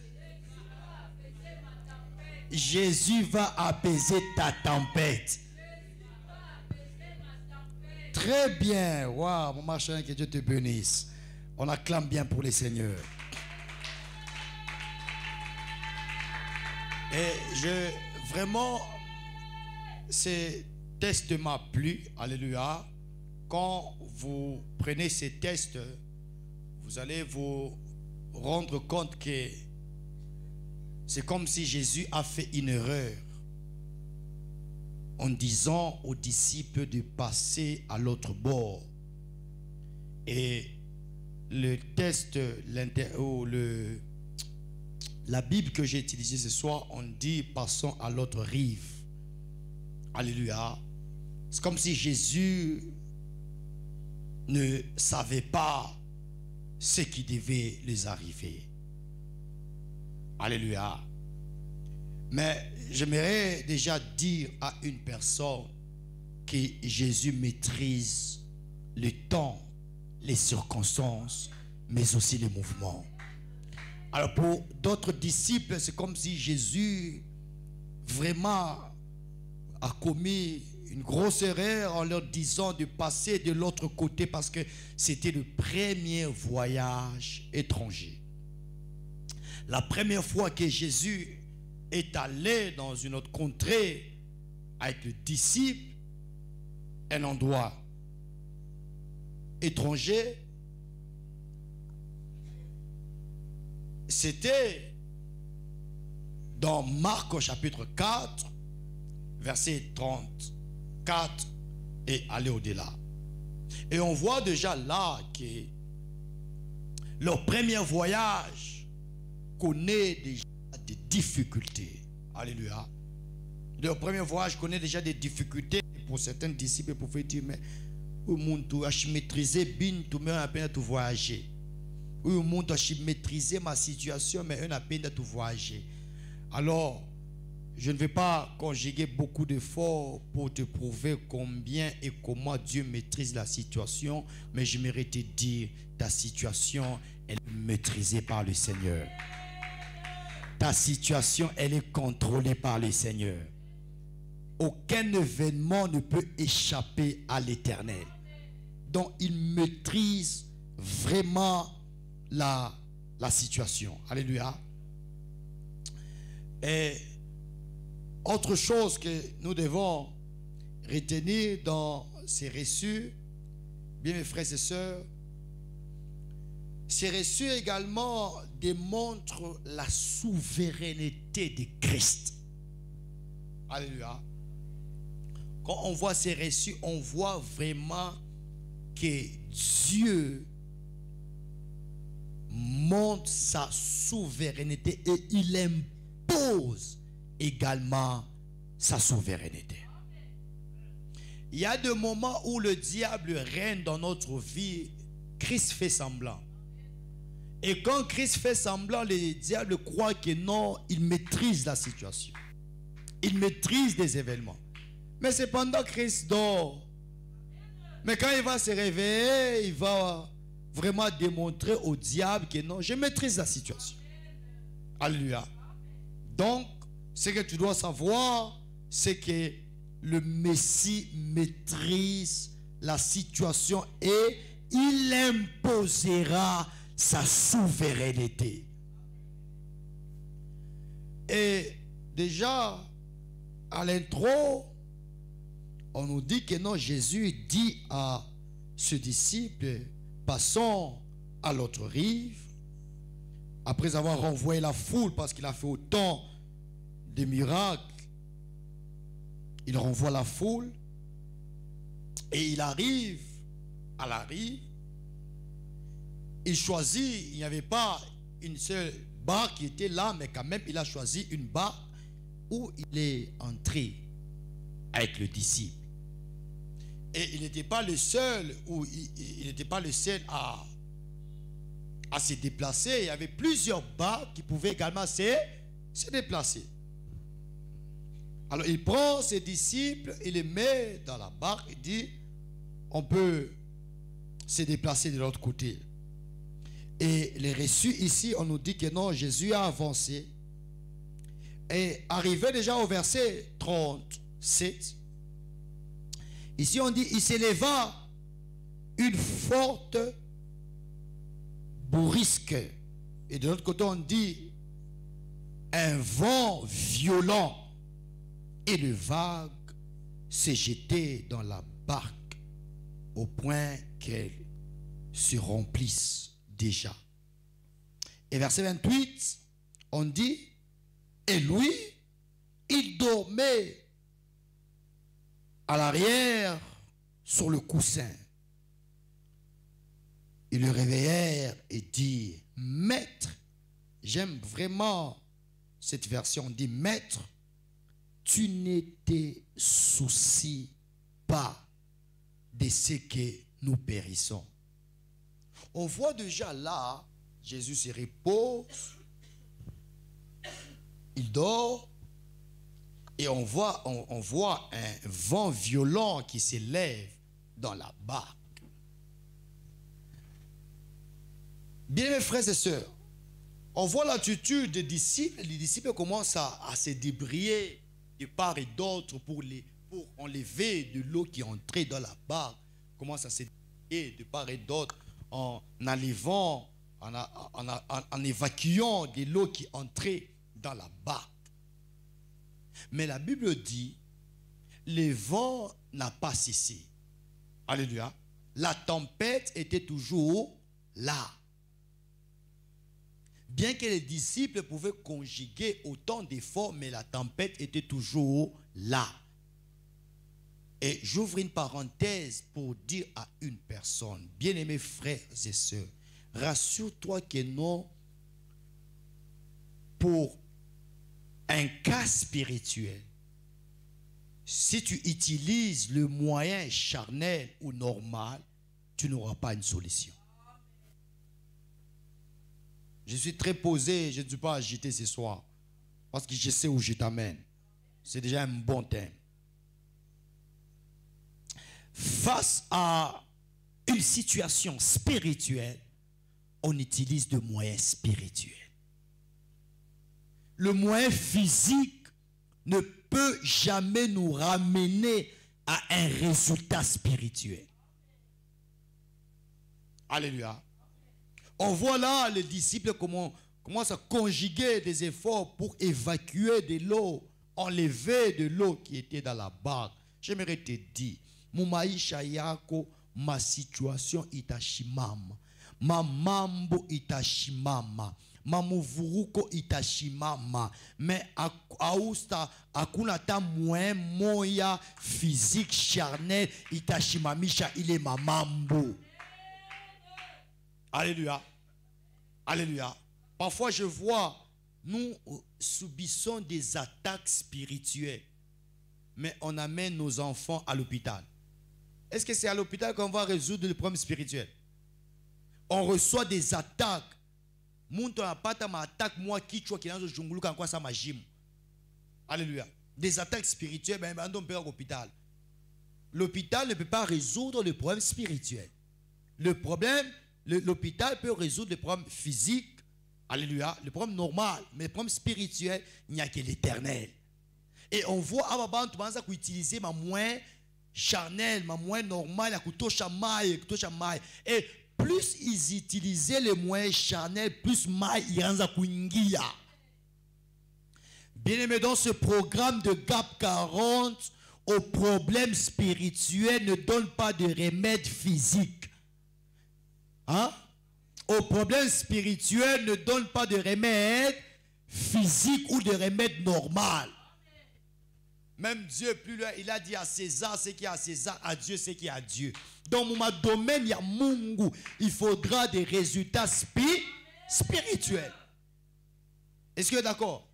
Jésus va apaiser ta tempête. Très bien. Waouh, mon machin, que Dieu te bénisse. On acclame bien pour les seigneurs. Et vraiment, ce test m'a plu. Alléluia. Quand vous prenez ces tests, vous allez vous rendre compte que c'est comme si Jésus a fait une erreur en disant aux disciples de passer à l'autre bord. Et le test, la Bible que j'ai utilisée ce soir, on dit passons à l'autre rive. Alléluia. C'est comme si Jésus ne savait pas ce qui devait les arriver. Alléluia. Mais j'aimerais déjà dire à une personne que Jésus maîtrise le temps, les circonstances, mais aussi les mouvements. Alors pour d'autres disciples, c'est comme si Jésus vraiment a commis une grosse erreur en leur disant de passer de l'autre côté parce que c'était le premier voyage étranger. La première fois que Jésus est allé dans une autre contrée avec le disciple, un endroit étranger, c'était dans Marc au chapitre 4, verset 34 et aller au-delà. Et on voit déjà là que leur premier voyage connaît déjà des difficultés. Alléluia. Leur premier voyage connaît déjà des difficultés. Pour certains disciples, ils pouvaient dire, mais au monde, tu as maîtrisé bien, tu mets à peine à tout voyager. Au monde, tu as maîtrisé ma situation, mais on a peine à tout voyager. Alors, je ne vais pas conjuguer beaucoup d'efforts pour te prouver combien et comment Dieu maîtrise la situation, mais j'aimerais te dire, ta situation, elle est maîtrisée par le Seigneur. Ta situation, elle est contrôlée par le Seigneur. Aucun événement ne peut échapper à l'Éternel. Donc, il maîtrise vraiment la situation. Alléluia. Et autre chose que nous devons retenir dans ces reçus, bien mes frères et sœurs, ces reçus également démontrent la souveraineté de Christ. Alléluia. Quand on voit ces reçus, on voit vraiment que Dieu montre sa souveraineté et il impose également sa souveraineté. Il y a des moments où le diable règne dans notre vie, Christ fait semblant. Et quand Christ fait semblant, le diable croit que non, il maîtrise la situation. Il maîtrise des événements. Mais cependant, Christ dort. Mais quand il va se réveiller, il va vraiment démontrer au diable que non, je maîtrise la situation. Alléluia. Donc, ce que tu dois savoir, c'est que le Messie maîtrise la situation et il imposera sa souveraineté. Et déjà, à l'intro, on nous dit que non, Jésus dit à ce disciple, passons à l'autre rive. Après avoir renvoyé la foule parce qu'il a fait autant des miracles. Il renvoie la foule et il arrive à la rive. Il choisit, il n'y avait pas une seule barque qui était là, mais quand même il a choisi une barque où il est entré avec le disciple. Et il n'était pas le seul, il n'était pas le seul à se déplacer. Il y avait plusieurs barques qui pouvaient également se déplacer. Alors il prend ses disciples, il les met dans la barque et dit, on peut se déplacer de l'autre côté. Et les reçus ici, on nous dit que non, Jésus a avancé. Et arrivé déjà au verset 37, ici on dit, il s'éleva une forte bourrasque. Et de l'autre côté on dit, un vent violent. Et le vague s'est jeté dans la barque au point qu'elle se remplisse déjà. Et verset 28, on dit, et lui, il dormait à l'arrière sur le coussin. Ils le réveillèrent et dit, maître, j'aime vraiment cette version, on dit, maître, tu ne te soucies pas de ce que nous périssons. On voit déjà là, Jésus se repose, il dort, et on voit un vent violent qui s'élève dans la barque. Bien mes frères et sœurs, on voit l'attitude des disciples. Les disciples commencent à se débrouiller de part et d'autre pour enlever de l'eau qui est entrée dans la barque. Commencent à se débrouiller de part et d'autre en enlevant, en évacuant de l'eau qui est entrée dans la barque. Mais la Bible dit, le vent n'a pas cessé. Alléluia. La tempête était toujours là. Bien que les disciples pouvaient conjuguer autant d'efforts, mais la tempête était toujours là. Et j'ouvre une parenthèse pour dire à une personne, bien-aimés frères et sœurs, rassure-toi que non, pour un cas spirituel, si tu utilises le moyen charnel ou normal, tu n'auras pas une solution. Je suis très posé, je ne suis pas agité ce soir, parce que je sais où je t'amène. C'est déjà un bon thème. Face à une situation spirituelle, on utilise des moyens spirituels. Le moyen physique ne peut jamais nous ramener à un résultat spirituel. Alléluia. On voit là les disciples commencent à conjuguer des efforts pour évacuer de l'eau, enlever de l'eau qui était dans la barque. J'aimerais te dire, mon maisha yako, ma situation itashimama, ma mambo itashimama, ma muvuruko itashimama, mais austa akuna ta moyen moya physique charnel itashimamisha ile mamambo. Alléluia. Alléluia. Parfois je vois, nous subissons des attaques spirituelles, mais on amène nos enfants à l'hôpital. Est-ce que c'est à l'hôpital qu'on va résoudre le problème spirituel? On reçoit des attaques. Alléluia. Des attaques spirituelles, mais on peut à l'hôpital. L'hôpital ne peut pas résoudre le problème spirituel. L'hôpital peut résoudre le problème physique, alléluia, le problème normal, mais le problème spirituel, il n'y a que l'éternel. Et on voit avant tout ça utiliser ma moins charnel, ma moins normal, et plus ils utilisaient les moyens charnels, plus mal ils rendaient kuingia. Bien aimé, dans ce programme de GAP 40, aux problèmes spirituels ne donne pas de remède physique. Hein? Aux problèmes spirituels ne donne pas de remède physiques ou des remèdes normaux. Même Dieu, plus loin, il a dit à César ce qui est à César, à Dieu ce qui est à Dieu. Dans mon domaine, il y a Mungu. Il faudra des résultats spirituels. Est-ce que d'accord?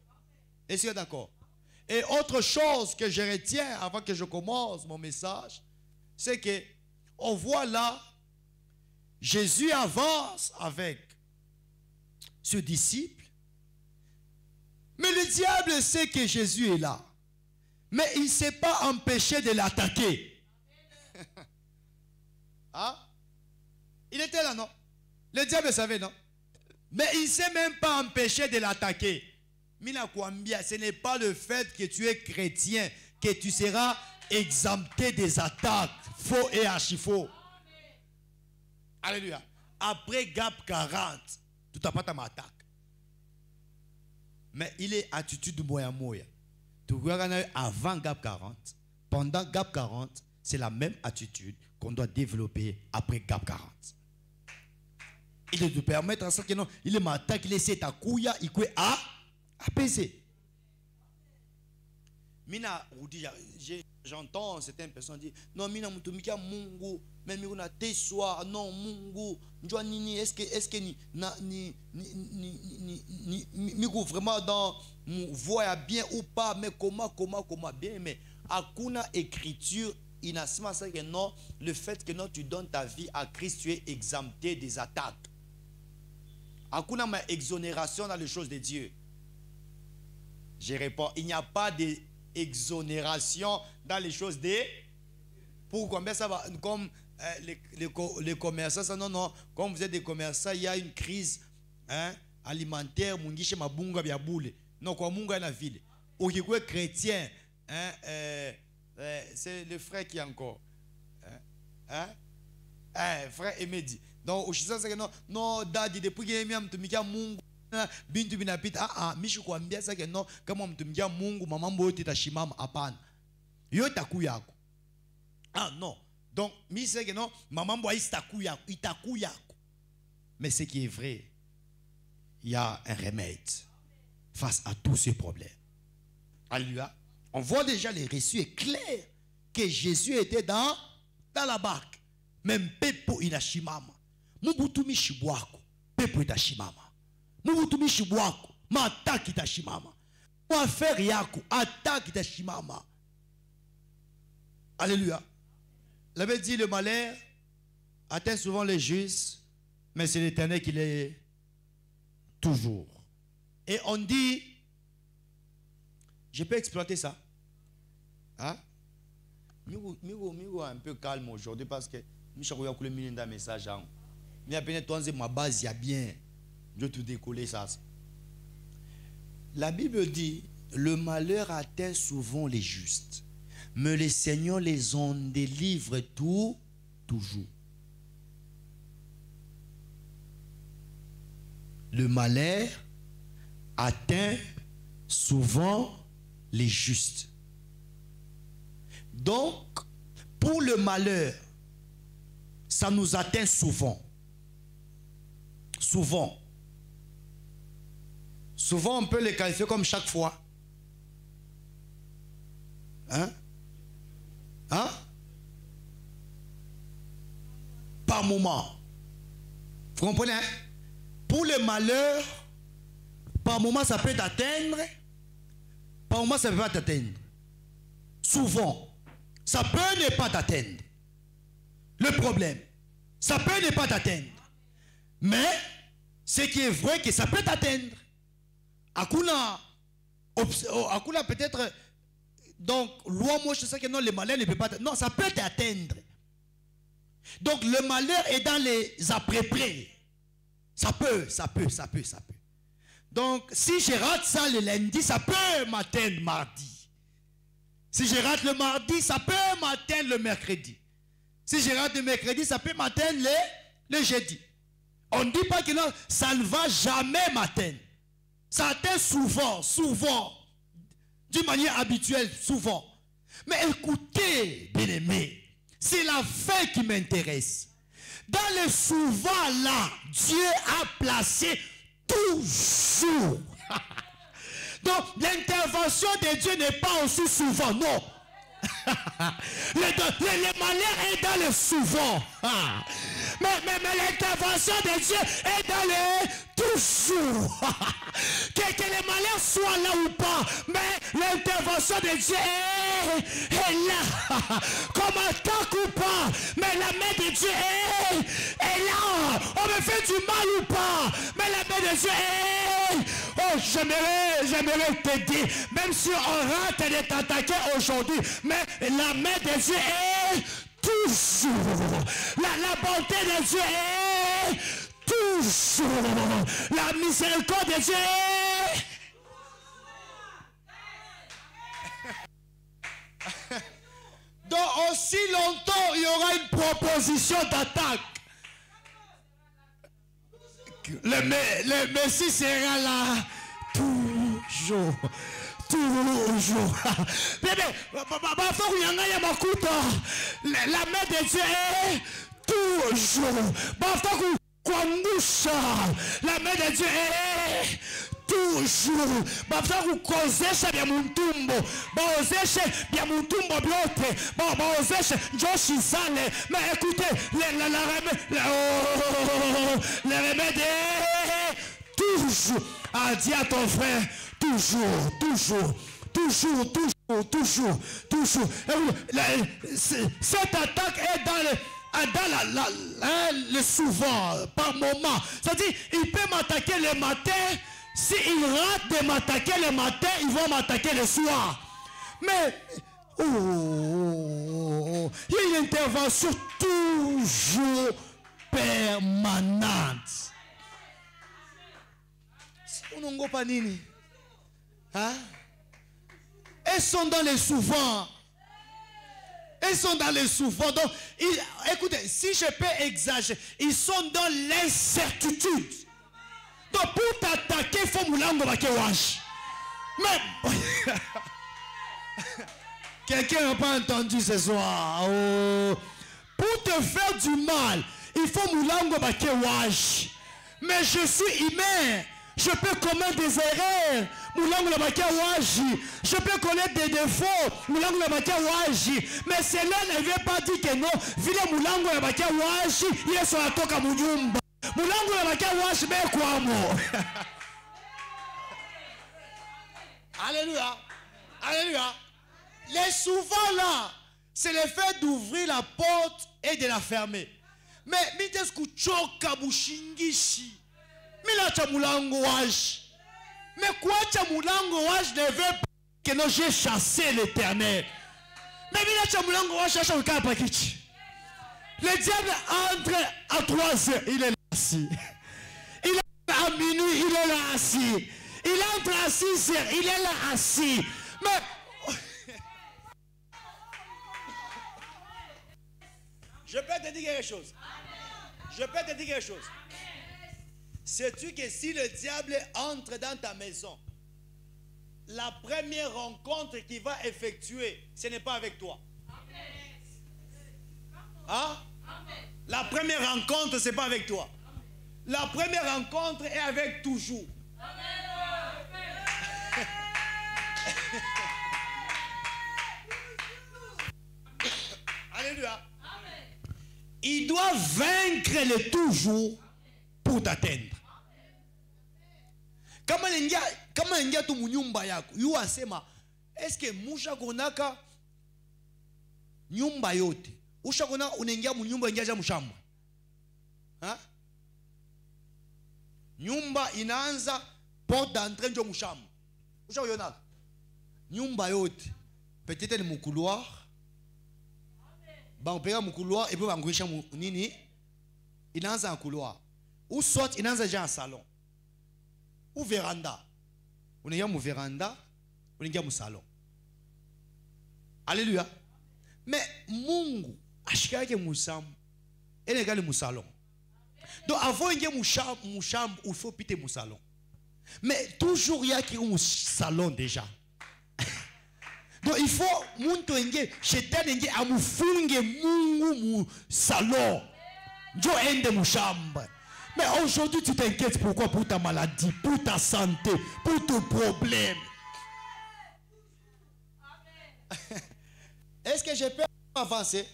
Est-ce que d'accord? Et autre chose que je retiens avant que je commence mon message, c'est que on voit là, Jésus avance avec ce disciple, mais le diable sait que Jésus est là. Mais il ne s'est pas empêché de l'attaquer. Hein? Il était là, non? Le diable savait, non? Mais il ne s'est même pas empêché de l'attaquer. Minakwambia, ce n'est pas le fait que tu es chrétien que tu seras exempté des attaques faux et archi-faux. Alléluia. Après Gap 40, tu n'as pas ta attaque. Mais il est attitude moya moya. Tu regardes avant Gap 40, pendant Gap 40, c'est la même attitude qu'on doit développer après Gap 40. Il est de permettre à ça que non, il est m'attaque, il essaie ta couilla, il peut apaiser. Mina, j'entends certaines personnes dire non, mina mutumika mungu, même on a tes soirs, non mungu, njua nini, est-ce que ni vraiment dans voix bien ou pas, mais comment bien, mais hakuna écriture inasema ça que non, le fait que non tu donnes ta vie à Christ, tu es exempté des attaques. Hakuna ma exonération dans les choses de Dieu. Je réponds, il n'y a pas d'exonération dans les choses de... Pourquoi? Mais ça va, comme les commerçants, ça, non, comme vous êtes des commerçants, il y a une crise alimentaire, mungishe mabunga bya boule. Non, quoi, munga na ville. Ou qui est chrétien, c'est le frère qui est encore. Frère Emedi. Donc, au chisa, c'est que non, daddy, depuis qu'il y a un mungu, bintu binapita mishu kuambia sasa no kama mtumikia Mungu mamambo yote itashimama hapana yote takuyako non donc mi sasa que non mamambo haistakuyako itakuyako mais ce qui est vrai il y a un remède face à tous ces problèmes. Alléluia. On voit déjà les récits est clair que Jésus était dans la barque même pepo inashimama mubutu mishibwako pepo itashimama mubutumishi bwako mataki tashimama affaire yako ataki tashimama. Alléluia. La Bible dit le malheur atteint souvent les justes, mais c'est l'Éternel qui l'est toujours. Et on dit, je peux exploiter ça, hein? Migo un peu calme aujourd'hui parce que je vais vous donner un message. Mais à peine toi ma base il y a bien. Je te décoller ça. La Bible dit, le malheur atteint souvent les justes, mais le Seigneur les en délivre toujours. Le malheur atteint souvent les justes. Donc, pour le malheur, ça nous atteint souvent. Souvent, on peut les qualifier comme chaque fois. Par moment. Vous comprenez? Pour le malheur, par moment ça peut t'atteindre, par moment ça ne peut pas t'atteindre. Souvent, ça peut ne pas t'atteindre. Le problème, ça peut ne pas t'atteindre. Mais, ce qui est vrai que ça peut t'atteindre. Akuna peut-être, donc, loi moi je sais que non, le malheur ne peut pas t'atteindre. Non, ça peut t'atteindre. Donc, le malheur est dans les après-près. Ça peut. Donc, si je rate ça le lundi, ça peut m'atteindre mardi. Si je rate le mardi, ça peut m'atteindre le mercredi. Si je rate le mercredi, ça peut m'atteindre le jeudi. On ne dit pas que non, ça ne va jamais m'atteindre. Ça atteint souvent, d'une manière habituelle, souvent. Mais écoutez, bien-aimés, c'est la fin qui m'intéresse. Dans le souvent là, Dieu a placé toujours Donc l'intervention de Dieu n'est pas aussi souvent, non. Le malheur est dans le souvent. Mais l'intervention de Dieu est dans le toujours. Que le malheur soit là ou pas, mais l'intervention de Dieu est là. Comme attaque ou pas, mais la main de Dieu est là. On me fait du mal ou pas, mais la main de Dieu est... Oh, j'aimerais te dire, même si on rate d'être attaqué aujourd'hui, mais la main de Dieu est toujours. La bonté de Dieu est toujours. La miséricorde de Dieu est... Donc aussi longtemps il y aura une proposition d'attaque, le Messie sera là toujours. Toujours. La main de Dieu est toujours. La main de Dieu est toujours. Mais écoutez, le remède est toujours. Ah, dis à ton frère, toujours, toujours, toujours, toujours, toujours, toujours. Cette attaque est dans le souvent, par moment. C'est-à-dire, il peut m'attaquer le matin. S'il rate de m'attaquer le matin, ils vont m'attaquer le soir. Mais, il y a une intervention toujours permanente. On n'a pas nini. Hein? Elles sont dans les souvent. Elles sont dans les souvent. Donc, écoutez, si je peux exagérer, ils sont dans l'incertitude. Donc, pour t'attaquer, il faut moulango bakewash. Mais, quelqu'un n'a pas entendu ce soir. Oh. Pour te faire du mal, il faut moulango bakewash. Mais je suis humain. Je peux commettre des erreurs. Je peux connaître des défauts. Mais cela ne veut pas dire que non. Vile mulango ya bakia washi, Yesu anatoka munyumba. Mulango ya bakia washi be kwamo. Alléluia. Alléluia. Les souvent là, c'est le fait d'ouvrir la porte et de la fermer. Mais mitesku choka bushingishi. Milacha mulango washi. Mais quoi mulango washi ne veut pas que nous j'ai chassé l'Éternel. Mais milacha mulango washi chasse au cas pakichi. Le diable entre à 3 heures, il est là assis. Il est à minuit, il est là assis. Il entre à 6 heures, il est là assis. Mais je peux te dire quelque chose. Je peux te dire quelque chose. Sais-tu que si le diable entre dans ta maison, la première rencontre qu'il va effectuer, ce n'est pas avec toi. Hein? La première rencontre, ce n'est pas avec toi. La première rencontre est avec toujours. Alléluia. Il doit vaincre le toujours pour t'atteindre. Kama ingia tu munyumba yako, yu asema, eske musha konaka nyumba yote. Usha kona unaingia munyumba ingia mushamba. Ha? Nyumba inaanza porte d'entrée njo mushamba. Usha kuyona. Nyumba yote. Peut-être ni mukouloir. Ba opera mukouloir et puis ba nguisha nini? Inaanza en couloir. Ou soit inaanza déjà en salon. Ou véranda. On est au véranda, on est au salon. Alléluia. Mais Mungu ashikake musam, elle est égale salon. Donc avant il y a musham, il faut piter mon salon. Mais toujours il y a qui un salon déjà. Donc il faut muntu enge, shetani enge amufunge Mungu mu salon. Jo ende mushamba. Mais aujourd'hui, tu t'inquiètes pourquoi? Pour ta maladie, pour ta santé, pour ton problème. Est-ce que je peux avancer?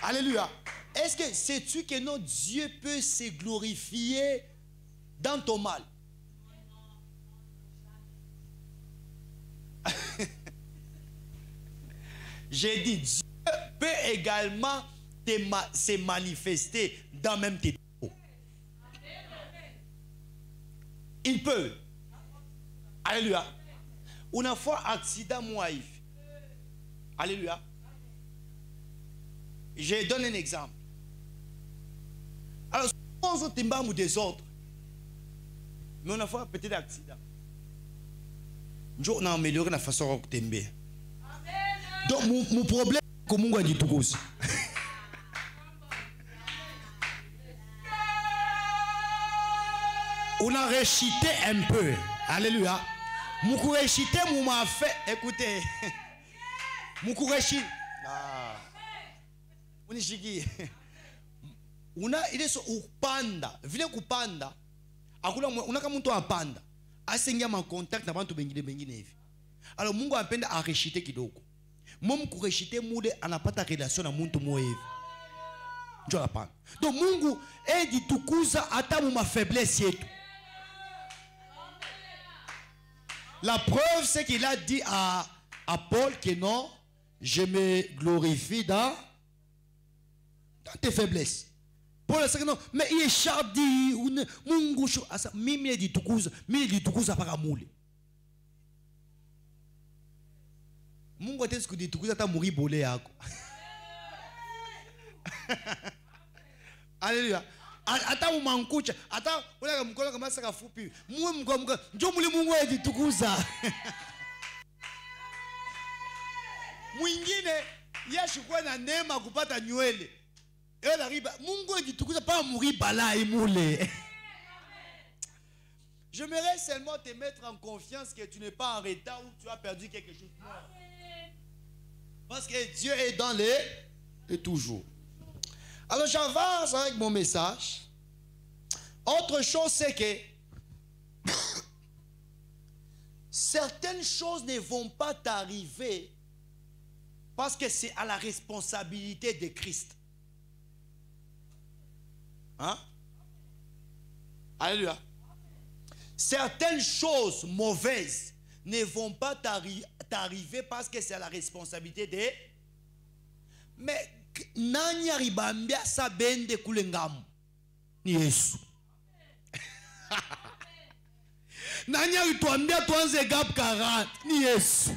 Alléluia. Est-ce que sais-tu que notre Dieu peut se glorifier dans ton mal? J'ai dit, Dieu peut également se manifester dans même tes défauts. Il peut. Alléluia. Une fois, accident moïf. Alléluia. Je donne un exemple. Alors, souvent, on tombe des autres. Mais on a fait peut-être accident. On a amélioré la façon dont on tombe. Donc, mon problème, c'est que je dis tout aussi. On a récité un peu. Alléluia. Mon récité, m'a fait. Écoutez. Mon récité. Una ile so upanda vile kupanda akula unaka mtu apanda asengia ma contact na bantu bengine hivi. Alors Mungu anapenda areshite kidogo. Mungu kureshite mule anapata relation na mtu mmoja hivi. Njoo hapana. Donc Mungu editukuza hata mu ma faiblesse yetu. La preuve c'est qu'il a dit à Paul que non, je me glorifie dans tes faiblesses. Paul a dit non, mais il est chardi, Mungu asa mimi ditukuza para mule. Mungu atesi kuditukuza hata muri bole yako. Alléluia. Hata umankucha, hata unaka mkono kama saka fupi. Mungu njoo muli Mungu editukuza. Mwingine yashukua na neema kupata nywele. J'aimerais seulement te mettre en confiance que tu n'es pas en retard ou tu as perdu quelque chose. Parce que Dieu est dans les et toujours. Alors j'avance avec mon message. Autre chose, c'est que certaines choses ne vont pas t'arriver parce que c'est à la responsabilité de Christ. Hein? Alléluia. Certaines choses mauvaises ne vont pas t'arriver parce que c'est à la responsabilité de. Mais nani aribambia sabende kulengam ni Yesu. Nani arituambia tuanze gap 40 ni Yesu.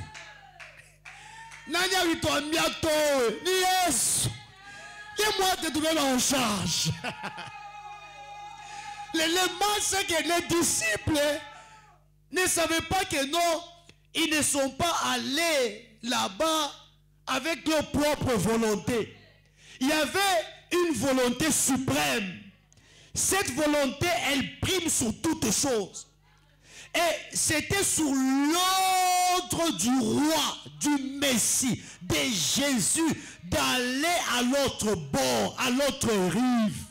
Nani arituambia toe ni Yesu. Et moi de trouver en charge. L'élément, c'est que les disciples ne savaient pas que non, ils ne sont pas allés là-bas avec leur propre volonté. Il y avait une volonté suprême. Cette volonté, elle prime sur toutes choses. Et c'était sur l'ordre du roi, du Messie, de Jésus, d'aller à l'autre bord, à l'autre rive.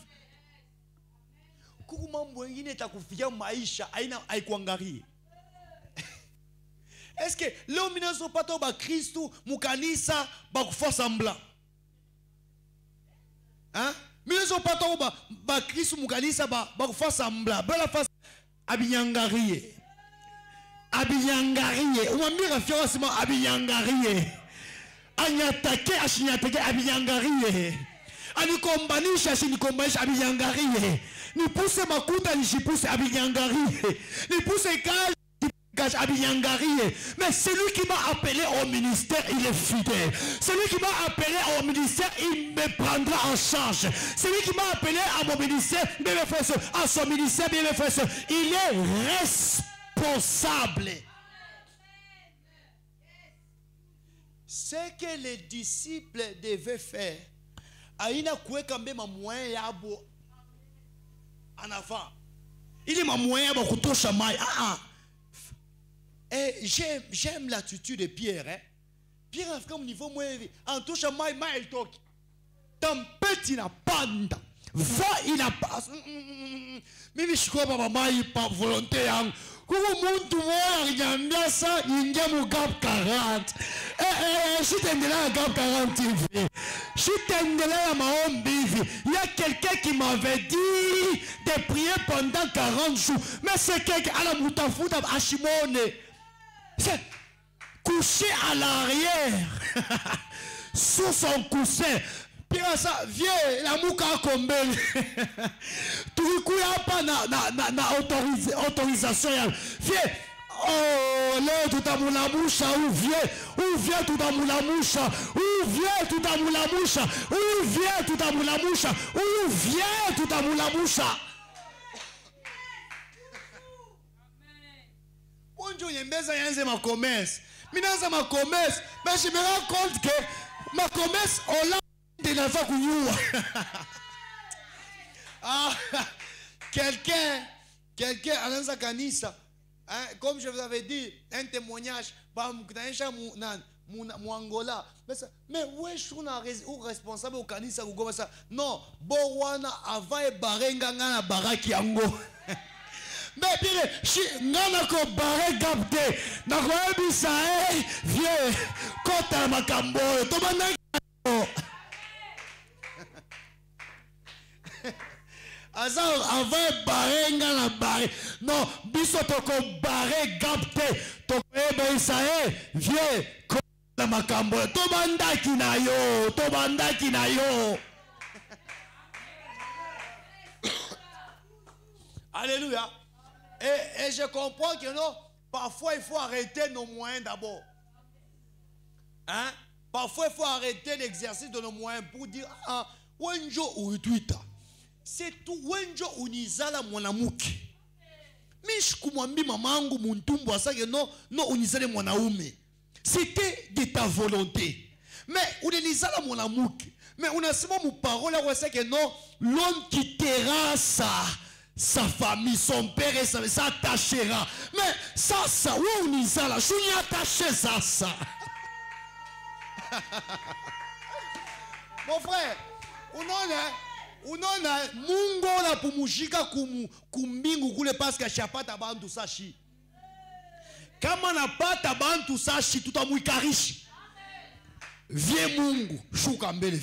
Est-ce que l'homme ne sont pas au Christ mukanisa bakufa semblant? Hein? Mais ne sont pas au Christ mukanisa bakufa semblant. Bela face abinyangariye. Abinyangariye. Umambira fiosima abinyangariye. Anyatake ashinyatake abinyangariye. Anikombanisha ashinikombanisha abinyangariye. Ni pousse makuta ni jipousse abinyangariye. Ni pousse kaje abinyangariye. Mais celui qui m'a appelé au ministère, il est fidèle. Celui qui m'a appelé au ministère, il me prendra en charge. Celui qui m'a appelé à mon ministère, à son ministère, il est responsable. Ce que les disciples devaient faire, aina kuweka mbema moyen yabo en avant. Il est ma moyen pour kutosha mai. Et j'aime l'attitude de Pierre. Hein? Pierre a fait comme niveau moyen. En touche mai, il toque. Tempête na panda. Va, il a pas. Mimi shiko baba mai pa volonté yang. Kuko muntu moya nyambia sa ingia mu gap 40. Shitendela gap 40 TV. Shitendela maombi hivi. Il y a quelqu'un qui m'avait dit de prier pendant 40 jours. Mais c'est quelqu'un à la moutafuta ashimone. C'est couché à l'arrière. Sous son coussin. Pire ça, viens, la mouka kombele. Tulikuya pas na autorisation. Viens, oh, là, tout à moula moucha, ou viens, tout à moula moucha, ou viens, tout à moula moucha, ou viens, tout à moula moucha, ou viens, tout à moula moucha. Bonjour, yembeza yanze ma commerce. Minaza ma commerce, mais je me rends compte que ma commerce, on l'a. Ah, quelqu'un, Alanza Kanisa, hein, comme je vous avais dit, un témoignage, Angola. Mais où est-ce qu'on a responsable au Kanisa ou comme ça? Non, Bowana avant et Barenga na Baraki Ango. Mais bien, si nana ko barre gapte, na ko ebisa vieux, kota makambo, to bana. Azar avant barenga na bare non biso toko bare gapte toko ebisa vieux kota makambo, to bandaki na yo. Alléluia. Et je comprends que non, parfois il faut arrêter nos moyens d'abord. Hein? Parfois il faut arrêter l'exercice de nos moyens pour dire ah, wenjo uituita. C'est tout wenjo unizala mwanamuke. Mishkumwambi mamangu muntumbu asake non unizale mwanaume. C'était de ta volonté. Mais unizala mwanamuke. Mais unasema mu parole à que non, l'homme quittera sa famille, son père et sa s'attachera. Mais ça, où on y ça là? Je suis attaché ça. Mon frère, unona mungo la pumushika kumbingu kule paske shapata bantu sashi. Kama napata bantu sashi tutamwikarishi. Viens mungu, shuka mbele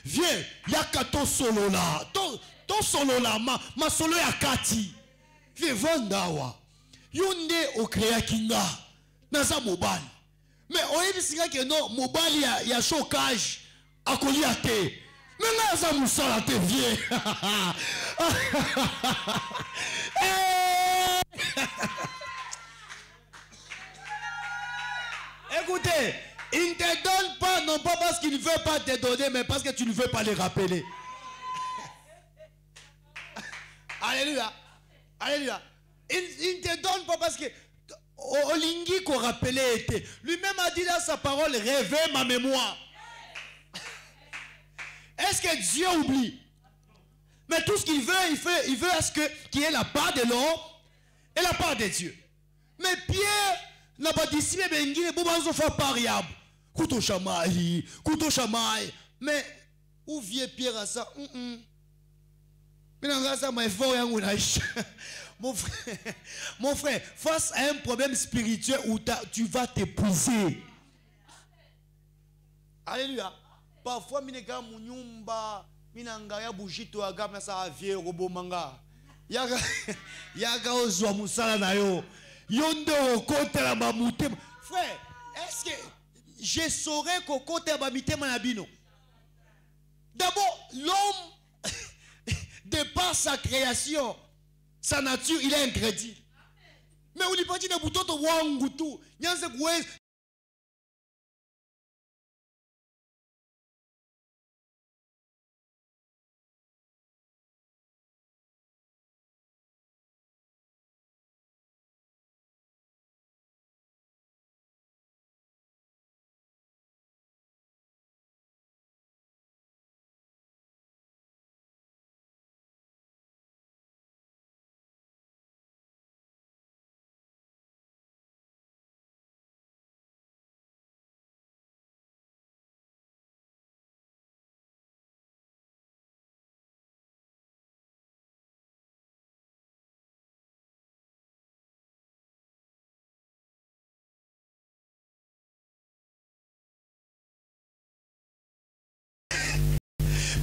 viens, yaka to solo la. To solo la ma solo ya kati. Viens vandawa. Yonde okrea kinga. Naza mobile. Mais oyebi singa ke non mobile ya chocage akoli ate. Mais naza musala te viens. Écoutez, il ne te donne pas, non pas parce qu'il ne veut pas te donner, mais parce que tu ne veux pas les rappeler. Alléluia. Alléluia. Il ne te donne pas parce que Olingi qu'on rappelait était. Lui-même a dit dans sa parole, réveille ma mémoire. Est-ce que Dieu oublie? Mais tout ce qu'il veut, il veut à ce qu'il y ait la part de l'homme et la part de Dieu. Mais Pierre n'a pas dit si bengine bobanzo fa pariable. Kuto chamai. Mais où vient Pierre à ça? Mon frère, face à un problème spirituel où tu vas t'épuiser. Alléluia. Parfois, mineka munyumba, minanga ya bujito agama sa vie robo manga. Yaga ozwa musala na yo. Yonde okote la mamute. Frère, est-ce que je saurais kokote la mamute manabino? D'abord, l'homme, de par sa création, sa nature, il est incrédule. Mais on dit pas de bouton de wangutu.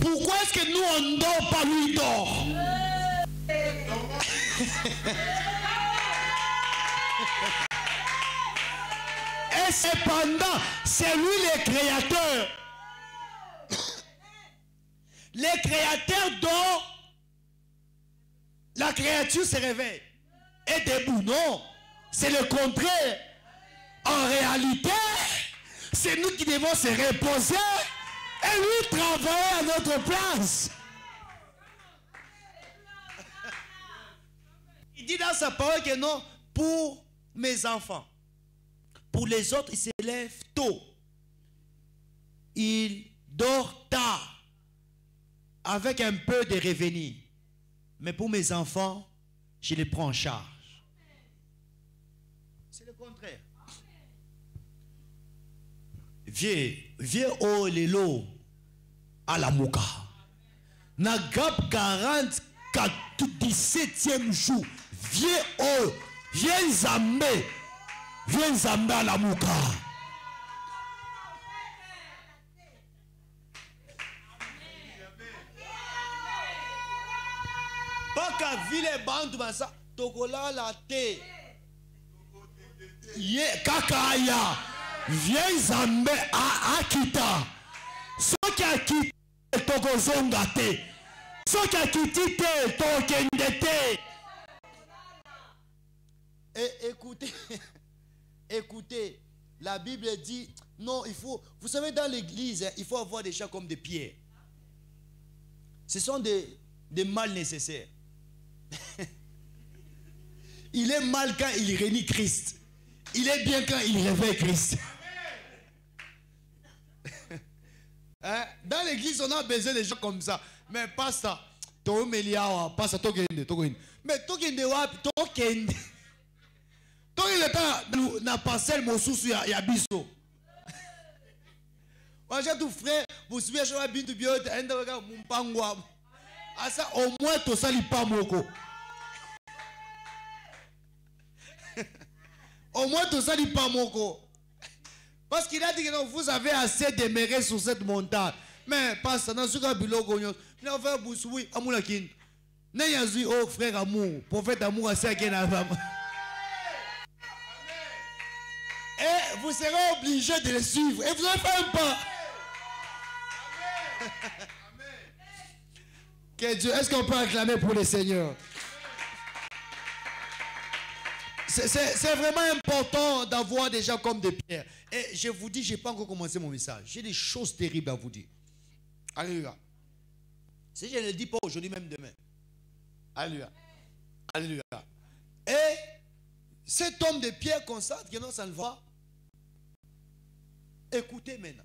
Pourquoi est-ce que nous on dort pas, lui dort? Et cependant, c'est lui le créateur. Le créateur dort, la créature se réveille. Et debout, non. C'est le contraire. En réalité, c'est nous qui devons se reposer et lui travailler à notre place. Il dit dans sa parole que non, pour mes enfants. Pour les autres, il se lève tôt. Il dort tard. Avec un peu de revenus. Mais pour mes enfants, je les prends en charge. C'est le contraire. Viens au lelo à la mouka. Nagap 40 17e jour. Viens Zambé à la mouka. Pas qu'à ville bantu basa tokola la te. Kakaya. Viens Zambé à Akita. Ce qui a quitté Tokozonga te. Ce qui a quitté Tokende te. Et écoutez, écoutez, la Bible dit, non, il faut, vous savez, dans l'église, il faut avoir des gens comme des pierres. Ce sont des mâles nécessaires. Il est mal quand il réunit Christ. Il est bien quand il réveille Christ. Hein? Dans l'église, on a besoin de gens comme ça. Mais pas ça. Pas ça, mais Tokende. Tant il est dans parcelle mon sous ya biso. J'ai tout frère, vous suivez je vais bintu bio enda waka mumpangwa. Asa au moins to sali pas moko. Au moins to sali pas moko. Parce qu'il a dit que non, vous avez assez demeuré sur cette montagne. Mais pas ça dans ce cas biloko nyo. Na faire boussoui amula kin. Na yazui oh frère amour, prophète amour à ça qui na femme. Et vous serez obligé de les suivre. Et vous allez faire un pas. Que Dieu, est-ce qu'on peut acclamer pour le Seigneur? C'est vraiment important d'avoir des gens comme des pierres. Et je vous dis, je n'ai pas encore commencé mon message. J'ai des choses terribles à vous dire. Alléluia. Si je ne le dis pas aujourd'hui, même demain. Alléluia. Alléluia. Et cet homme de pierre constate que non, ça ne va. Écoutez maintenant.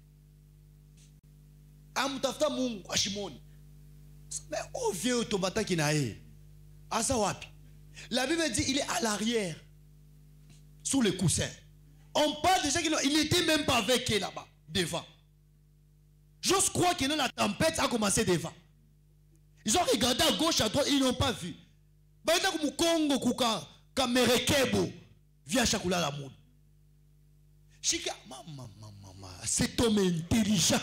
Amutafta mungu ashimoni. Mais au vieux tomata qui n'a eu. Asawapi. La Bible dit il est à l'arrière. Sous le coussin. On parle déjà qu'il n'était même pas avec eux là-bas. Devant. J'ose croire que la tempête a commencé devant. Ils ont regardé à gauche, à droite, ils n'ont pas vu. Baïda comme Congo kuka kamerekebo via chakula la monde. Chika maman cet homme intelligent.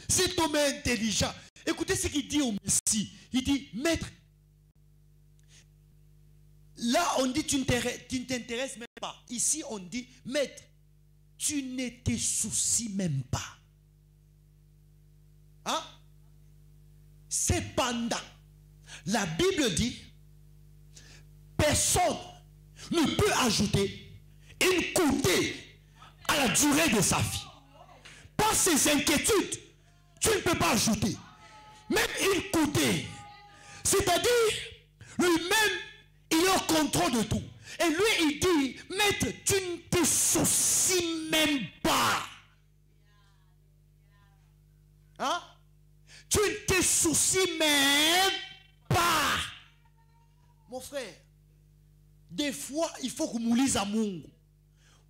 Cet homme intelligent. Écoutez ce qu'il dit au Messie. Il dit maître. Là on dit tu ne t'intéresses même pas. Ici on dit maître. Tu ne te soucies même pas. Hein? Cependant, la Bible dit personne ne peut ajouter une coudée à la durée de sa vie. Par ses inquiétudes, tu ne peux pas ajouter même une coudée. C'est-à-dire, lui-même, il est au contrôle de tout. Et lui, il dit, maître, tu ne te soucies même pas. Hein? Tu ne te soucies même pas. Mon frère, des fois, il faut que nous lise à Mungu.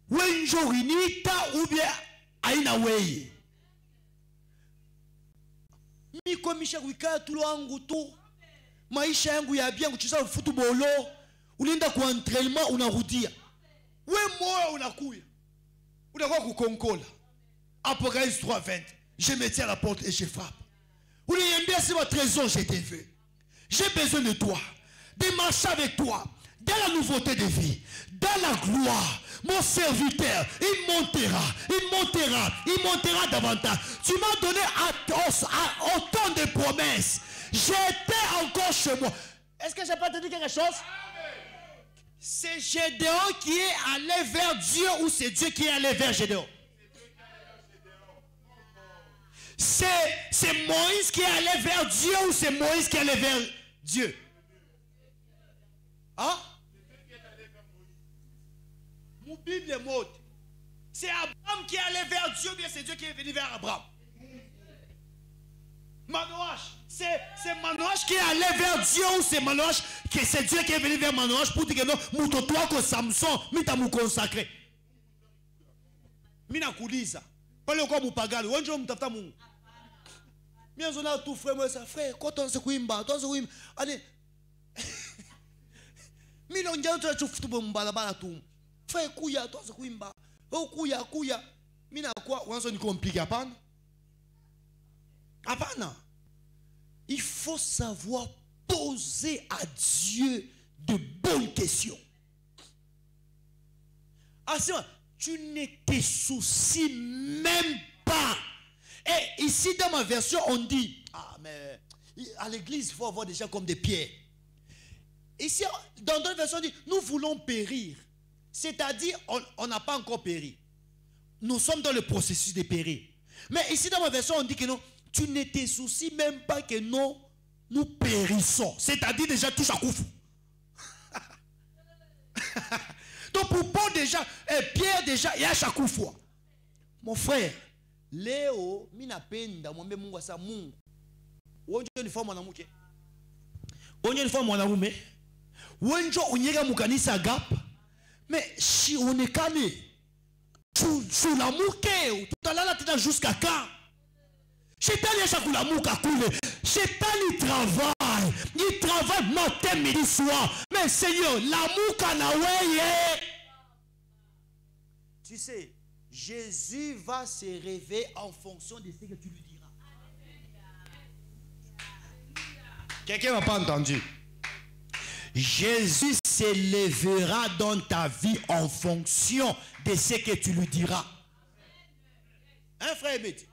Wenjorinita ou bien aina weye. Miko misha wika tulo angu tu. Maisha yangu ya bien kucheza futubolo. Ulinda kwa entraînement unarudia. We moyo unakuya. Unakuwa kukonkola. Apocalypse 3:20. Je me tiens à la porte et je frappe. Pour lui dire, c'est votre trésor, je te veux. J'ai besoin de toi, de marcher avec toi, dans la nouveauté de vie, dans la gloire. Mon serviteur, il montera davantage. Tu m'as donné autant de promesses. J'étais encore chez moi. Est-ce que je n'ai pas te dit quelque chose? C'est Gédéon qui est allé vers Dieu ou c'est Dieu qui est allé vers Gédéon? C'est Moïse qui est allé vers Dieu ou c'est Moïse qui est allé vers Dieu? Hein? Mon Bible est morte. C'est Abraham qui est allé vers Dieu, bien c'est Dieu qui est venu vers Abraham. Manoach, c'est Manoach qui est allé vers Dieu ou c'est Manoach que c'est Dieu qui est venu vers Manoach pour dire que non, mouto toi que Samson, mita mou consacré. Mina kuliza. Pas le corps mou pagal, onjo mtafta mou. Mien zona tout frère moi ça frère, quand on se kuimba, allez. Mina onja tu futu mbala bala tu. Frère kuya, toi se kuimba. Oh kuya. Mina quoi, on se compliqué hapana. Hapana. Il faut savoir poser à Dieu de bonnes questions. Assez, tu ne te soucies même pas. Et ici dans ma version on dit, ah mais à l'église il faut avoir des gens comme des pierres. Ici dans d'autres versions on dit, nous voulons périr. C'est-à-dire on n'a pas encore péri. Nous sommes dans le processus de périr. Mais ici dans ma version on dit que non, tu ne te soucies même pas que nous périssons. C'est-à-dire déjà touche à Koufou. Donc pour Paul déjà, et Pierre déjà, il y a chaque fois. Mon frère, Léo, mina penda, mon mungu sa mungu. Wonjo ni forme na muke. Wonjo ni forme na mume. Wonjo unyega mukanisa gap. Mais si on est calé, sous la muke, tout à l'heure tu jusqu'à quand? Chétan il travaille matin, midi, soir. Mais Seigneur, l'amour canaweye. Tu sais, Jésus va se réveiller en fonction de ce que tu lui diras. Quelqu'un n'a pas entendu? Jésus se lèvera dans ta vie en fonction de ce que tu lui diras. Hein, frère Béti?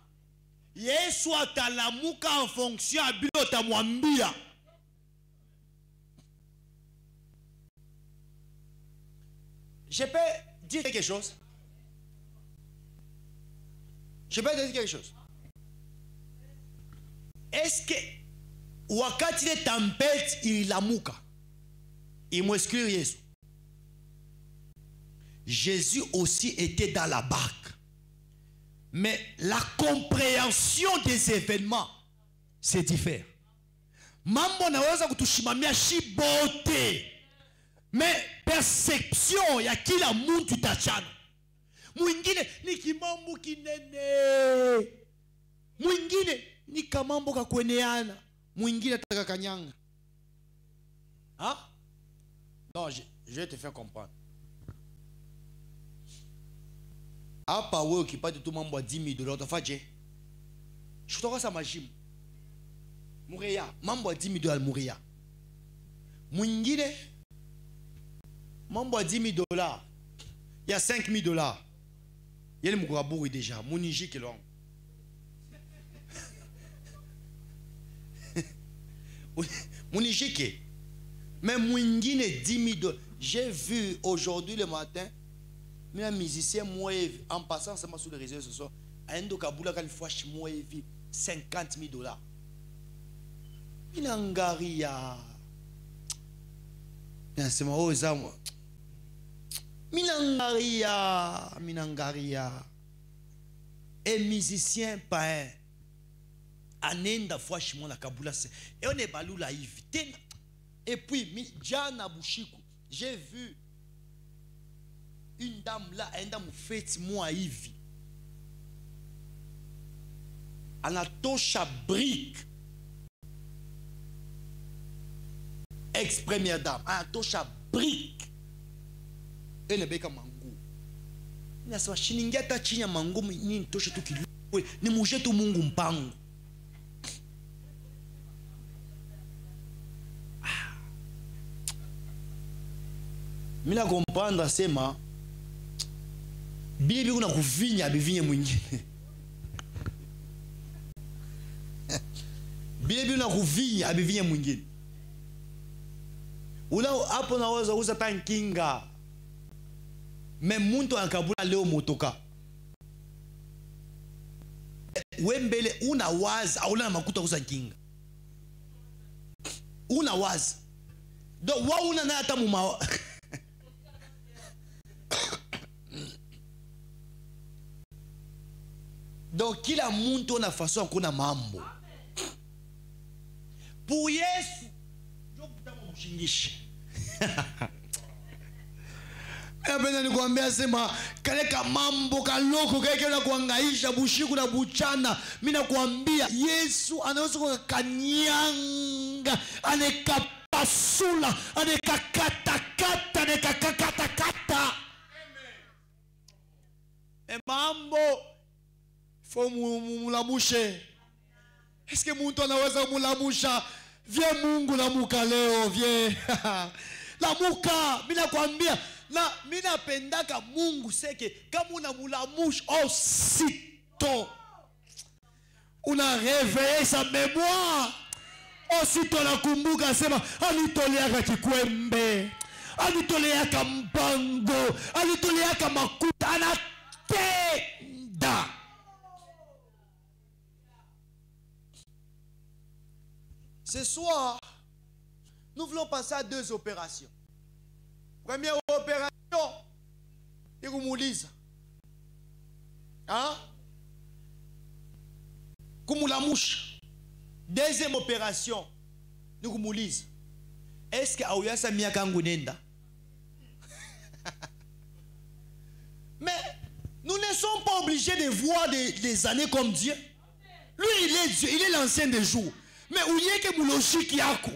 Yesu atalamuka en fonction à bilota mwambia. Je peux dire quelque chose? Je peux dire quelque chose? Est-ce que wakati de tempête il lamuka il m'exclut Yesu? Jésus aussi était dans la barque. Mais la compréhension des événements, c'est différent. Mambo naweza kutushimamia shibote. Mais perception ya kila muntu tachana. Mwingine ni kimambo kinene. Mwingine ni kamambo kakweneana. Mwingine ataka kanyanga. Hein? Non, je vais te faire comprendre. Apa wewe ukipata tu mambo ya 10 000 $, utafaje? Shutoka sa majimu. Mureya, mambo ya 10 000 $, mureya. Mwingine mambo ya 10 000 $, il y a 5 000 $. Yele mukaburi déjà, muniji kelong. Munijike. Mais mwingine 10 000 $. J'ai vu aujourd'hui le matin un musicien Moevi, en passant seulement sur les réseaux sociaux, un Kabula Kalifash Moevi, 50 000 $. Minangaria. C'est ma haut moi. Minangaria. Et musicien païen. Anenda franchement la Kabula. Et on est balou la Yves. Et puis, Diana Bouchikou, j'ai vu une dame là, une dame fait moi Yves. Anatosha brique. Ex-première dame. Anatosha brique. Et ne beka mangu. Ina sawa shiningata chinya mangu ni tosha tu kilu. Ni muje tu Mungu mpango. Mina comprendre sema bibi kuna kuvinya bivinye mwingine. Bibi kuna kuvinya bivinye mwingine. Ula hapo naweza uza tankinga. Me muntu akabula leo motoka. Wembele unawaza au na makuta uza kinga. Unawaza. Do wa una na hata muma. Donc kila muntu na façon kuna mambo. Pour Yesu ndio kutamshingisha. Napenda nikwambia sema kale ka mambo kaloko kake na kuangaisha bushiku na buchana. Mimi nakwambia Yesu anaweza kukanyanga, anekapasula, anekakatakata, anekakatakata. Mambo faut mulamushe. Est-ce que muntu anaweza mulamusha? Vie Mungu lamuka leo, vie. Lamuka, mimi nakwambia na mimi napendaka Mungu seke kama unamulamusha aussitôt una réveillé sa mémoire. Aussitôt nakumbuka sema alitoleaka kikwembe, alitoleaka mpango, alitoleaka makuta, anatenda. Ce soir, nous voulons passer à 2 opérations. Première opération, il kumuliza. Hein? Kumulamusha. Deuxième opération, nous kumuliza. Est-ce que auyasa miaka ngunenda? Mais nous ne sommes pas obligés de voir des années comme Dieu. Lui, il est Dieu, il est l'ancien des jours. Mais où y est que logique yako?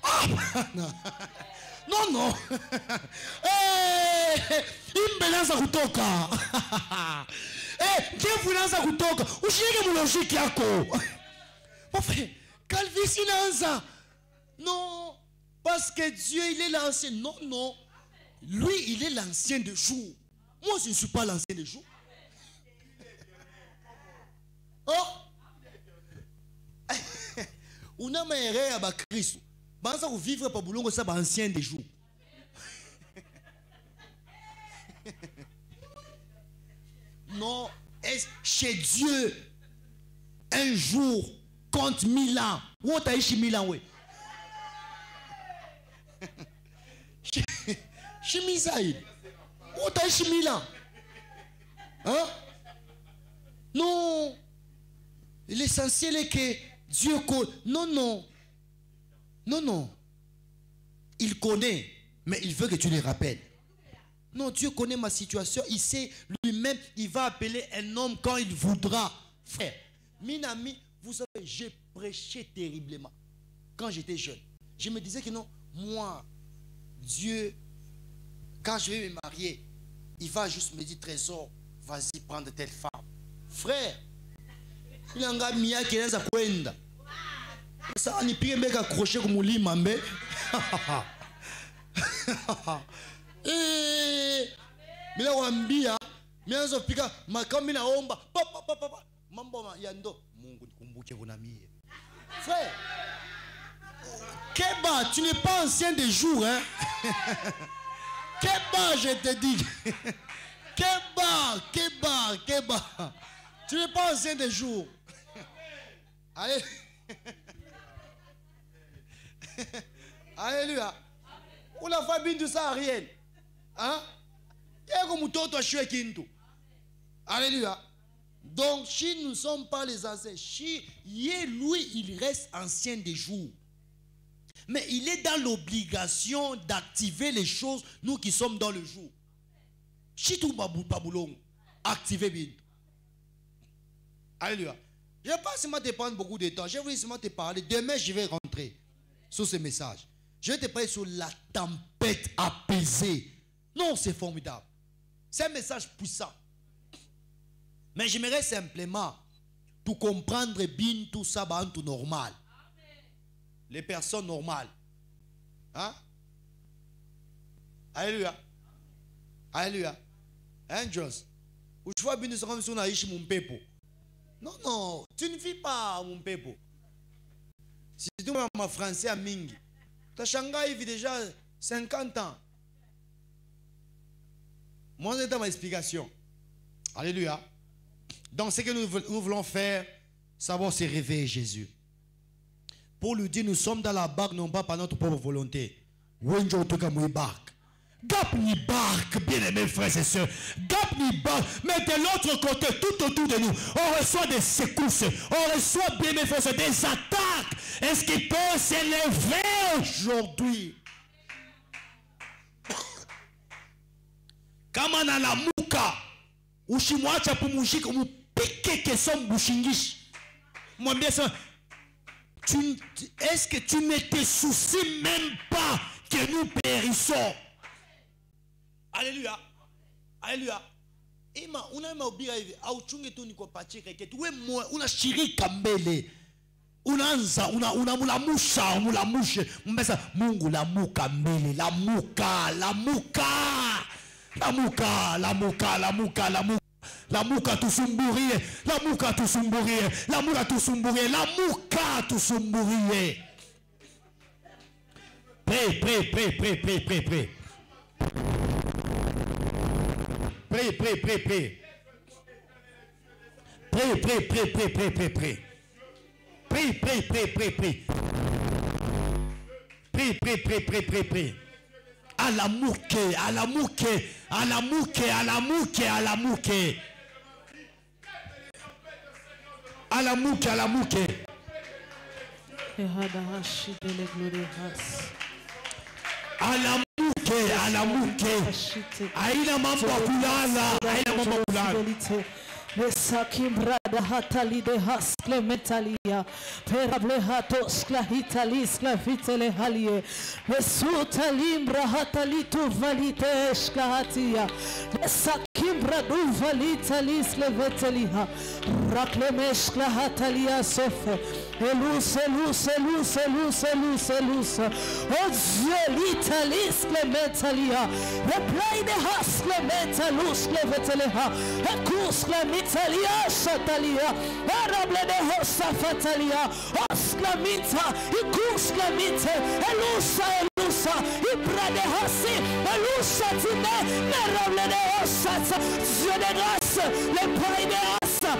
Ah, non, non. Imbelanza kutoka. Kefulanza kutoka. Ushike mulojiki yako. Enfin, Calvis inanza. Non, parce que Dieu il est l'ancien. Non, non. Lui, il est l'ancien des jours. Moi, je ne suis pas l'ancien des jours. Oh. Una maere ba Christ. Banza ku vivre pa bulongo sa ba ancien des jours. Non, chez Dieu un jour compte 1000 ans. Où t'as ici 1000 ans ouais. Chez Misaïl. Où t'as ici 1000 ans? Hein? Non. L'essentiel est que Dieu connaît. Non, non. Non, non. Il connaît, mais il veut que tu le rappelles. Non, Dieu connaît ma situation. Il sait lui-même, il va appeler un homme quand il voudra. Frère, Minami, vous savez, j'ai prêché terriblement. Quand j'étais jeune, je me disais que non, moi, Dieu, quand je vais me marier, il va juste me dire, trésor, vas-y, prendre telle femme. Frère, il y a un gars qui est à Kwenda. Ça, on est pire mec accroché comme un lit, mambe. Mais là, on bia, mais on se pique, ma comme na omba, papa, papa, mambo yando, Mungu nikumbuke kuna mie. Frère, Keba, tu n'es pas ancien des jours, hein? Keba, je te dis. Keba, Keba, Keba. Tu n'es pas ancien des jours. Allez. Alléluia. Ou la famille de ça, Ariel. Hein? Alléluia. Donc, si nous ne sommes pas les anciens, si lui, il reste ancien des jours. Mais il est dans l'obligation d'activer les choses, nous qui sommes dans le jour. Si tout baboulong, activez bien. Alléluia. Je ne vais pas seulement te prendre beaucoup de temps. Je vais seulement te parler. Demain, je vais rentrer sur ce message. Je vais te parler sur la tempête apaisée. Non, c'est formidable. C'est un message puissant. Mais j'aimerais simplement tout comprendre bien tout ça, tout normal. Les personnes normales. Hein? Alléluia. Alléluia. Angels. Tu vois bien comme si on a ici mon pepo. Non, non, tu ne vis pas mon pepo. Si tu es français à Mingi, tu as Shanghai vit déjà 50 ans. Moi, c'est ma explication. Alléluia. Donc, ce que nous voulons faire, savoir se réveiller Jésus. Pour lui dire, nous sommes dans la barque, non pas par notre propre volonté. Gap ni barque, bien-aimés frères et sœurs. Gap ni barque, mais de l'autre côté, tout autour de nous, on reçoit des secousses, on reçoit, bien-aimés frères et sœurs, des attaques. Est-ce qu'il peut s'élever aujourd'hui? Kama na la muka, ushimwacha pumujika, umupike kesom bushingishi. Mwambie ça, est-ce que tu ne te soucies même pas que nous périssons? Alléluia. Alléluia. Ima unaema ubira hivi au chunge tu niko pachika ketu we unashirika mbele. Unaanza unamulamusha mbesa Mungu lamuka mbele, lamuka tusumburie, lamuka tusumburie. Prie. Prie. À la mouke. Aina mambo kulala. Le sakim brada hatali de haskle metalia perable hatos la hitalis la vitele halie le sutalimbra hatali tu valite esklahatia le sakim bradu valitalis le vetelia raklemesh la hatalia sofe elus oh Dieu l'italis le metalia le plein de haskle metalus le vetelia ekus la Italia Shatalia, Arable de Hossa Fatalia, Osclamita, Ikusklamite, Elusa, Ibrade Hassi, Elusa Tine, Arable de Hossa, Dieu de grâce, le Père de Hossa.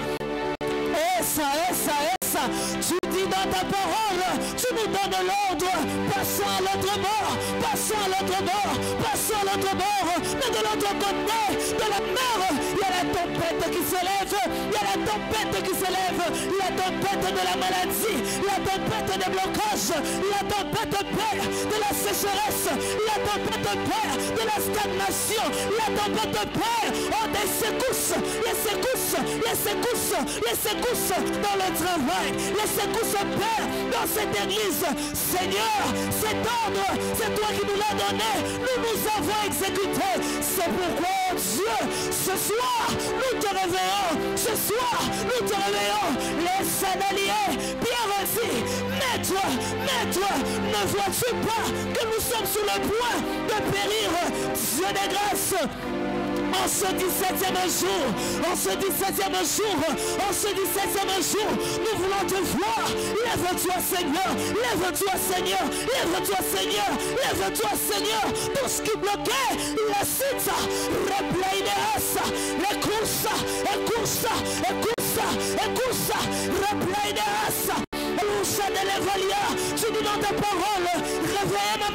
Essa, tu dis dans ta parole, tu nous donnes l'ordre, passons à l'autre bord, mais de l'autre côté de la mer, il y a la tempête qui s'élève, la tempête de la maladie, la tempête des blocages, la tempête de la sécheresse, la tempête de la stagnation, la tempête des secousses, les secousses dans le travail, les secousses dans cette église. Seigneur, cet ordre, c'est toi qui nous l'as donné, nous avons exécuté. C'est pourquoi Dieu, ce soir, nous te réveillons, les salariés, bien vas-y, mets-toi, ne vois-tu pas que nous sommes sur le point de périr? Dieu de grâce, en ce 17e jour, nous voulons te voir. Lève-toi Seigneur, tout ce qui bloquait la cita, replay de asa, les courses, replay de asa, Loucha de l'évalia, tu dis dans ta parole, réveille ma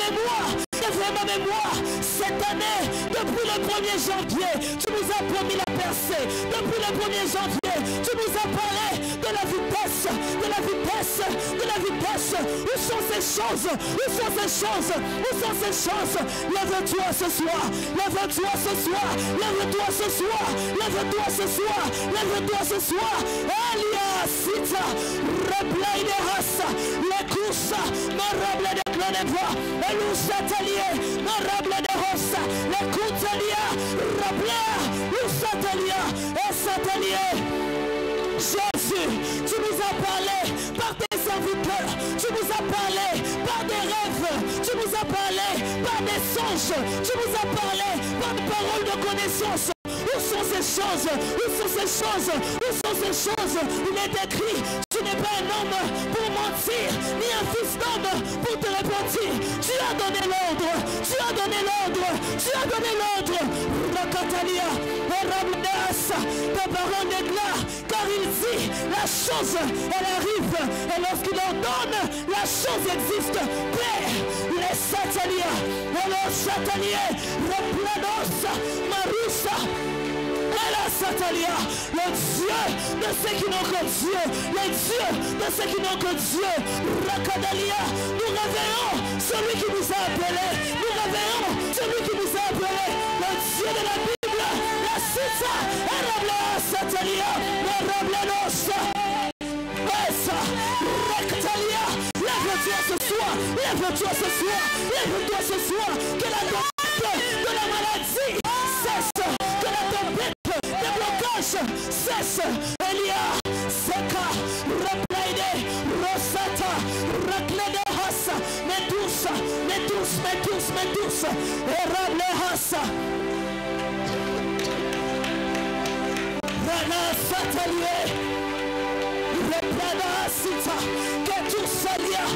mémoire, cette année, depuis le 1er janvier, tu nous as promis la percée, depuis le 1er janvier, tu nous as parlé de la vitesse, où sont ces choses, lève-toi ce soir, Elia Sita, replay de race, les courses, marable de Cloneva, Elousa Talier, marable de Rossa, les Coutalia, Rabler, Lousa et Satalier. Jésus, tu nous as parlé par tes serviteurs, tu nous as parlé par des des rêves, tu nous as parlé par des songes, tu nous as parlé par des paroles de connaissance. Où sont ces choses? Où sont ces choses? Où sont ces choses? Il est écrit, tu n'es pas un homme pour mentir, ni un fils d'homme pour te repentir. Tu as donné l'ordre, tu as donné l'ordre, tu as donné l'ordre. Rakatalia, ta parole déclare, car il dit, la chose, elle arrive, et lorsqu'il ordonne, la chose existe. Père, les satalia, les sataniers, les planos, Marusa, et la satalia, le Dieu de ceux qui n'ont que Dieu, le Dieu de ceux qui n'ont que Dieu. Rakadalia, nous réveillons celui qui nous a appelés, nous réveillons celui qui nous a appelés, le Dieu de la Bible, la Sita, et la satalia, la lève-toi ce soir, lève-toi ce soir, lève-toi ce soir, que la tempête de la maladie cesse, que la tempête des blocages cesse. Elia, Seka, Replaide, Rosata, Raklede Hassa, Medusa, Medus, Medus, Medus, Erable Hassa. Rana Satalie. Replada sita, que tu salia,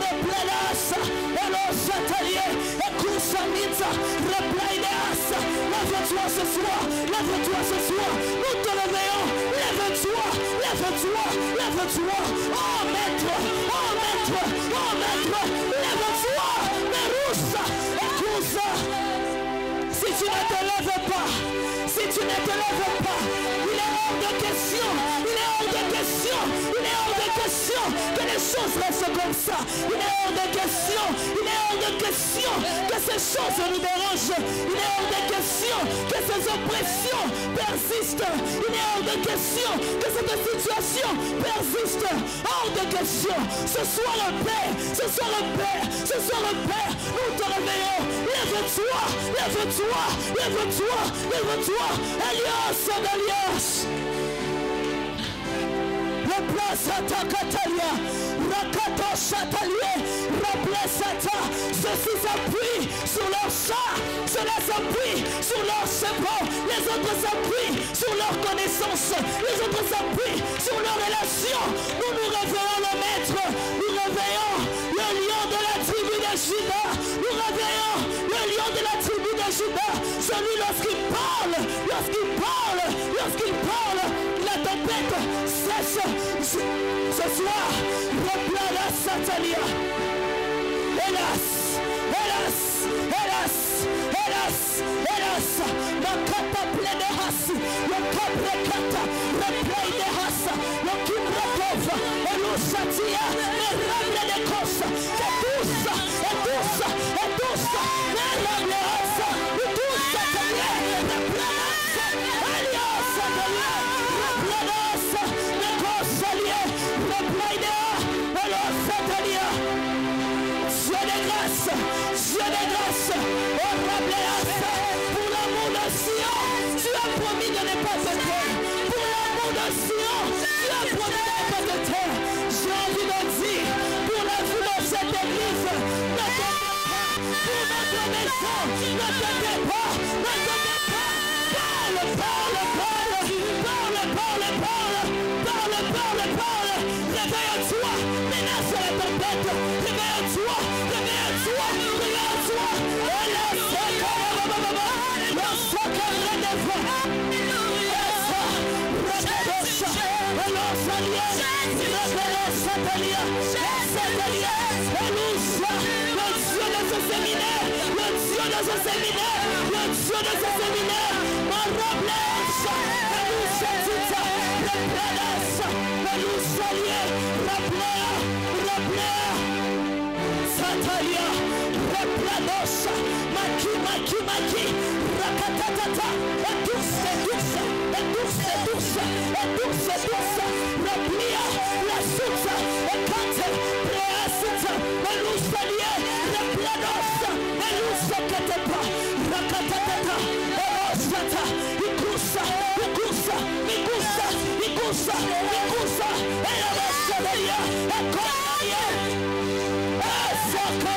replada sa, elo satalie, ekusa mita, replada sa. Lève-toi ce soir, lève-toi ce soir, nous te réveillons, lève-toi, lève-toi, lève-toi, oh maître, oh maître, oh maître, lève-toi, Merusa, ekusa. Si tu ne te lèves pas, si tu ne te lèves pas, il est hors de question, il est hors de question, il est hors de question que les choses restent comme ça. Il est hors de question, il est hors de question que ces choses nous dérangent. Il est hors de question que ces oppressions persistent. Il est hors de question que cette situation persiste. Hors de question. Ce soir le Père, ce soir le Père, ce soir le Père, nous te réveillons. Lève-toi, lève-toi, lève-toi, lève-toi. Elias, Elias. Replaçata Catalia, Rakato Chatalie, replaçata. Ceux-ci s'appuient sur leur chat, ceux-là s'appuient sur leur chevaux, les autres s'appuient sur leur connaissance, les autres s'appuient sur leur relation. Nous nous réveillons le maître, nous réveillons le lion de la tribu de Juda, nous réveillons le lion de la tribu de Juda, celui lorsqu'il parle, la tempête cesse. Ce soir, replada Satalia. Hélas, hélas, hélas, hélas, hélas, le kata pleine de race, le cabre kata, le plein de race, le kibre pauvre, et le chatia, le rable de cosse, c'est douce, et douce, et douce, le rable race, le douce Satalia, le planasse, Elias Satalia, le planasse, le cosse allié, le plein de race, alors Satalia. Dieu de grâce, oh Rabléas, pour l'amour de Sion, tu as promis de ne pas te taire. Pour l'amour de Sion, tu as promis de ne pas te taire. J'ai envie de dire, pour la vie de cette église, ne te tais pas. Pour notre maison, ne te tais pas, ne te tais pas. Parle. Réveille-toi, menace la tempête. Réveille-toi. Satalia, Replanosha, Maki, Rakatatata, et douce, Replia, la Suta, et Kante, Preasita, Elusalia, Replanosha, Elusaketepa, Rakatatata, Erosata, Ikusa, Elabasalia, Ekonia, Esaka.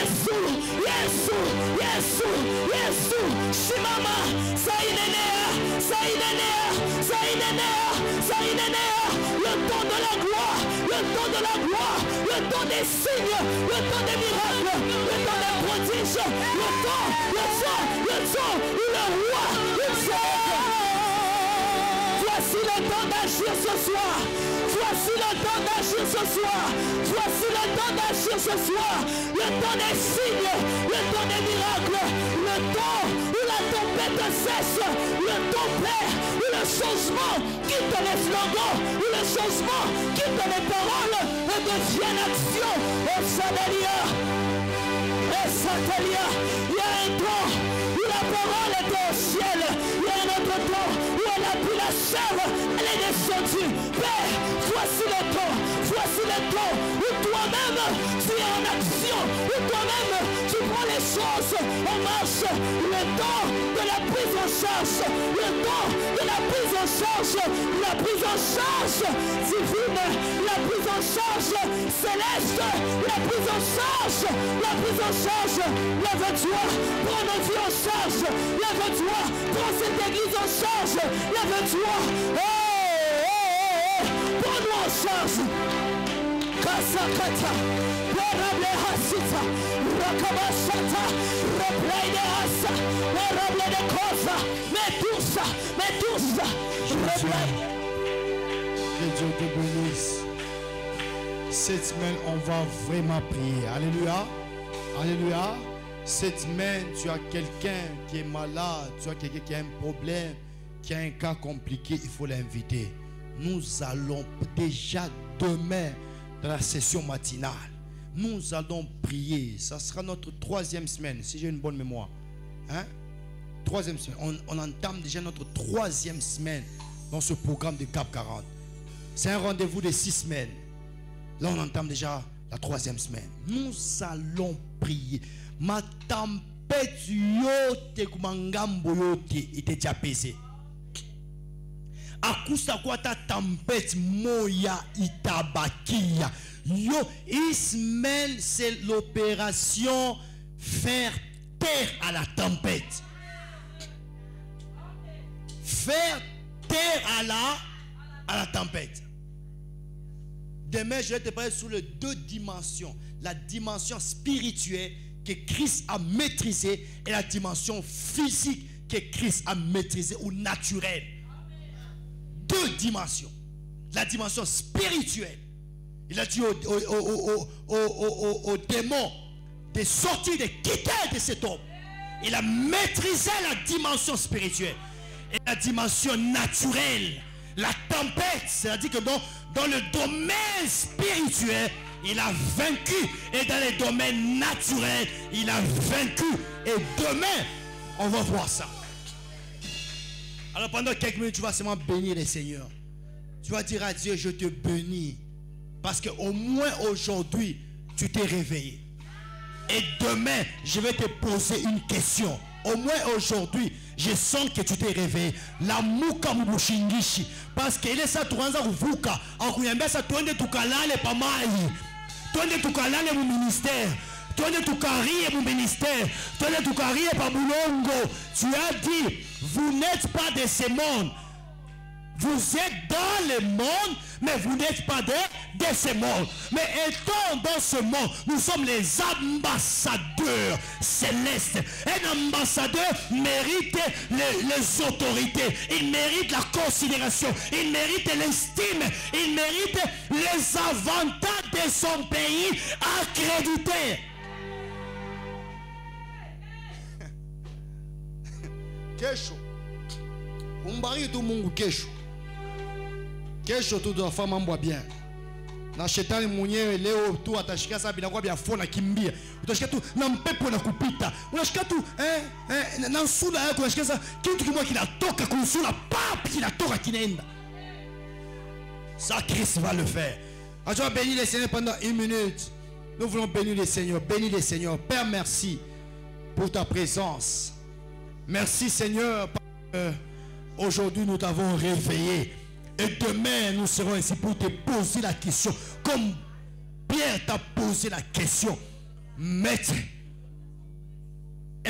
Yesu, Yesu, Yesu, Yesu. Shimama, Saïnenea, Saïnenea, Saïnenea, Saïnenea. Le temps de la gloire, le temps de la gloire, le temps des signes, le temps des miracles, le temps des prodiges, le temps où le roi, il voici le temps d'agir ce soir. Voici le temps d'agir ce soir. Voici le temps d'agir ce soir. Le temps des signes, le temps des miracles, le temps où la tempête cesse, le temps, Père, où le changement quitte les slogans, où le changement quitte les paroles et devient action. Et Sadalia, et Satalia, il y a un temps où la parole était au ciel, il y a un autre temps où elle a pris la chair, elle est descendue. Père, voici le temps où toi-même tu es en action, où toi-même tu prends les choses en marche. Le temps de la prise en charge, le temps de la prise en charge, la prise en charge divine, la prise en charge céleste, la prise en charge, la prise en charge. Lève-toi, prends nos vies en charge. Lève-toi, prends cette église en charge. Lève-toi, prends-nous en charge. Kasakata, Perable Hasita, Rakabasata, Replay de Hasa, Perable de Cosa, Medusa, Replay. Que Dieu te bénisse. Cette semaine, on va vraiment prier. Alléluia. Alléluia. Cette semaine, tu as quelqu'un qui est malade, tu as quelqu'un qui a un problème, qui a un cas compliqué, il faut l'inviter. Nous allons déjà demain, dans la session matinale, nous allons prier. Ça sera notre 3e semaine, si j'ai une bonne mémoire. Hein? 3e semaine. On entame déjà notre 3e semaine dans ce programme de Cap 40. C'est un rendez-vous de 6 semaines. Là, on entame déjà la 3e semaine. Nous allons prier. Ma tempête yote kumangambo yote était déjà apaisée. Akusa kwa ta tempête moya itabakia. Yo, Ismaël, c'est l'opération faire taire à la tempête. Faire taire à la tempête. Demain, je vais te parler sur les 2 dimensions. La dimension spirituelle que Christ a maîtrisée et la dimension physique que Christ a maîtrisée ou naturelle. 2 dimensions. La dimension spirituelle. Il a dit aux démons de sortir, de quitter de cet homme. Il a maîtrisé la dimension spirituelle. Et la dimension naturelle. La tempête, c'est-à-dire que dans le domaine spirituel, il a vaincu. Et dans le domaine naturel, il a vaincu. Et demain, on va voir ça. Alors pendant quelques minutes, tu vas seulement bénir le Seigneur. Tu vas dire à Dieu, je te bénis. Parce qu'au moins aujourd'hui, tu t'es réveillé. Et demain, je vais te poser une question. Au moins aujourd'hui, je sens que tu t'es réveillé. La muka mubushingishi. Parce que il est ça tuanza kuvuka. Akuyambia sa tuende tukalale pamali. Tuende tukalale mu ministère. Tuende tukarie mu ministère. Tuende tukarie pa bulongo. Tu as dit, vous n'êtes pas de ce monde. Vous êtes dans le monde, mais vous n'êtes pas de ce monde. Mais étant dans ce monde, nous sommes les ambassadeurs célestes. Un ambassadeur mérite les autorités. Il mérite la considération. Il mérite l'estime. Il mérite les avantages de son pays accrédités. Kesho. Umbari tu Mungu kesho. Kesho tu dofa mambo bien. Na shetani mwenyewe leo tu atashika sababu inakuwa bia fona kimbia. Utashika tu na mpepo na kupita. Unashika tu na nsula yako unashika sa kitu kimoja kinatoka kusula pap kinatoka kinaenda. Ça Christ va le faire. Alors on va bénir le Seigneur pendant 1 minute. Nous voulons bénir le Seigneur. Bénis le Seigneur. Père, merci pour ta présence. Merci Seigneur. Aujourd'hui nous t'avons réveillé. Et demain nous serons ici pour te poser la question. Comme Pierre t'a posé la question. Maître,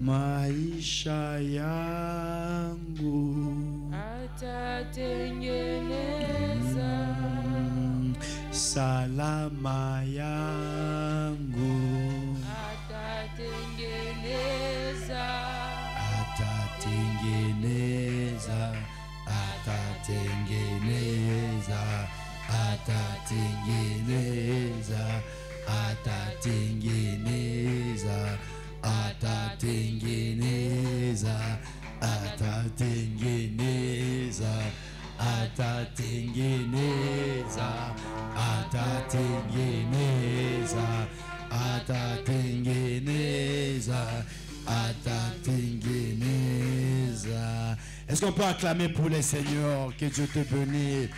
maisha yangu, atatengeneza salama yangu, atatengeneza atatengeneza, atatengeneza, atatengeneza, atatengeneza, atatengeneza, atatengeneza, atatengeneza, atatengeneza, atatengeneza, atatengeneza. Est-ce qu'on peut acclamer pour les seigneurs? Que Dieu te bénisse.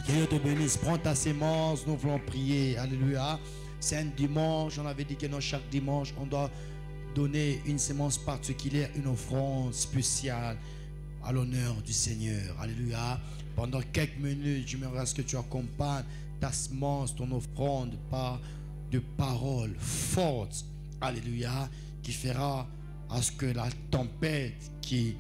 Que Dieu te bénisse. Prends ta sémence, nous voulons prier. Alléluia. C'est un dimanche, on avait dit que chaque dimanche, on doit donner une sémence particulière, une offrande spéciale à l'honneur du Seigneur. Alléluia. Pendant quelques minutes, j'aimerais à ce que tu accompagnes ta sémence, ton offrande par de paroles fortes. Alléluia. Qui fera à ce que la tempête qui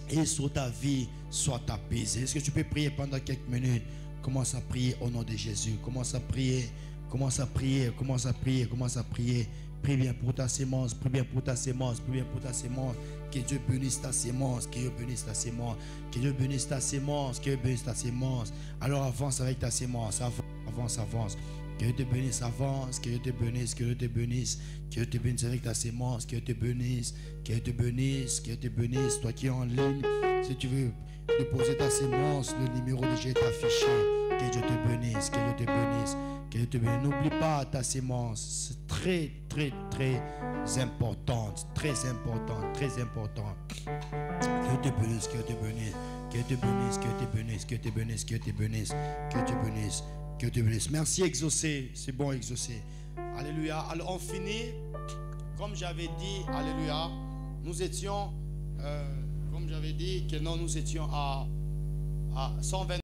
est sur ta vie soit apaisée. Est-ce que tu peux prier pendant quelques minutes? Commence à prier au nom de Jésus. Commence à prier. Commence à prier. Commence à prier. Commence à prier. Prie bien pour ta sémence. Prie bien pour ta sémence. Prie bien pour ta sémence. Que Dieu bénisse ta sémence. Que Dieu bénisse ta sémence. Que Dieu bénisse ta sémence. Que Dieu bénisse ta sémence. Alors avance avec ta sémence. Avance, avance. Que Dieu te bénisse, avance, que Dieu te bénisse, que Dieu te bénisse, que Dieu te bénisse avec ta sémence, que Dieu te bénisse, que Dieu te bénisse, que Dieu te bénisse. Toi qui es en ligne, si tu veux déposer ta sémence, le numéro déjà est affiché. Que Dieu te bénisse, que Dieu te bénisse, que Dieu te bénisse. N'oublie pas ta sémence, c'est très, très, très importante, très important, très important. Que Dieu te bénisse, que Dieu te bénisse, que Dieu te bénisse, que Dieu te bénisse, que Dieu te bénisse, que Dieu te bénisse, que Dieu te bénisse. Que Dieu bénisse. Merci exaucé. C'est bon exaucé. Alléluia. Alors on finit. Comme j'avais dit, alléluia. Nous étions, comme j'avais dit, que non, nous étions à 120.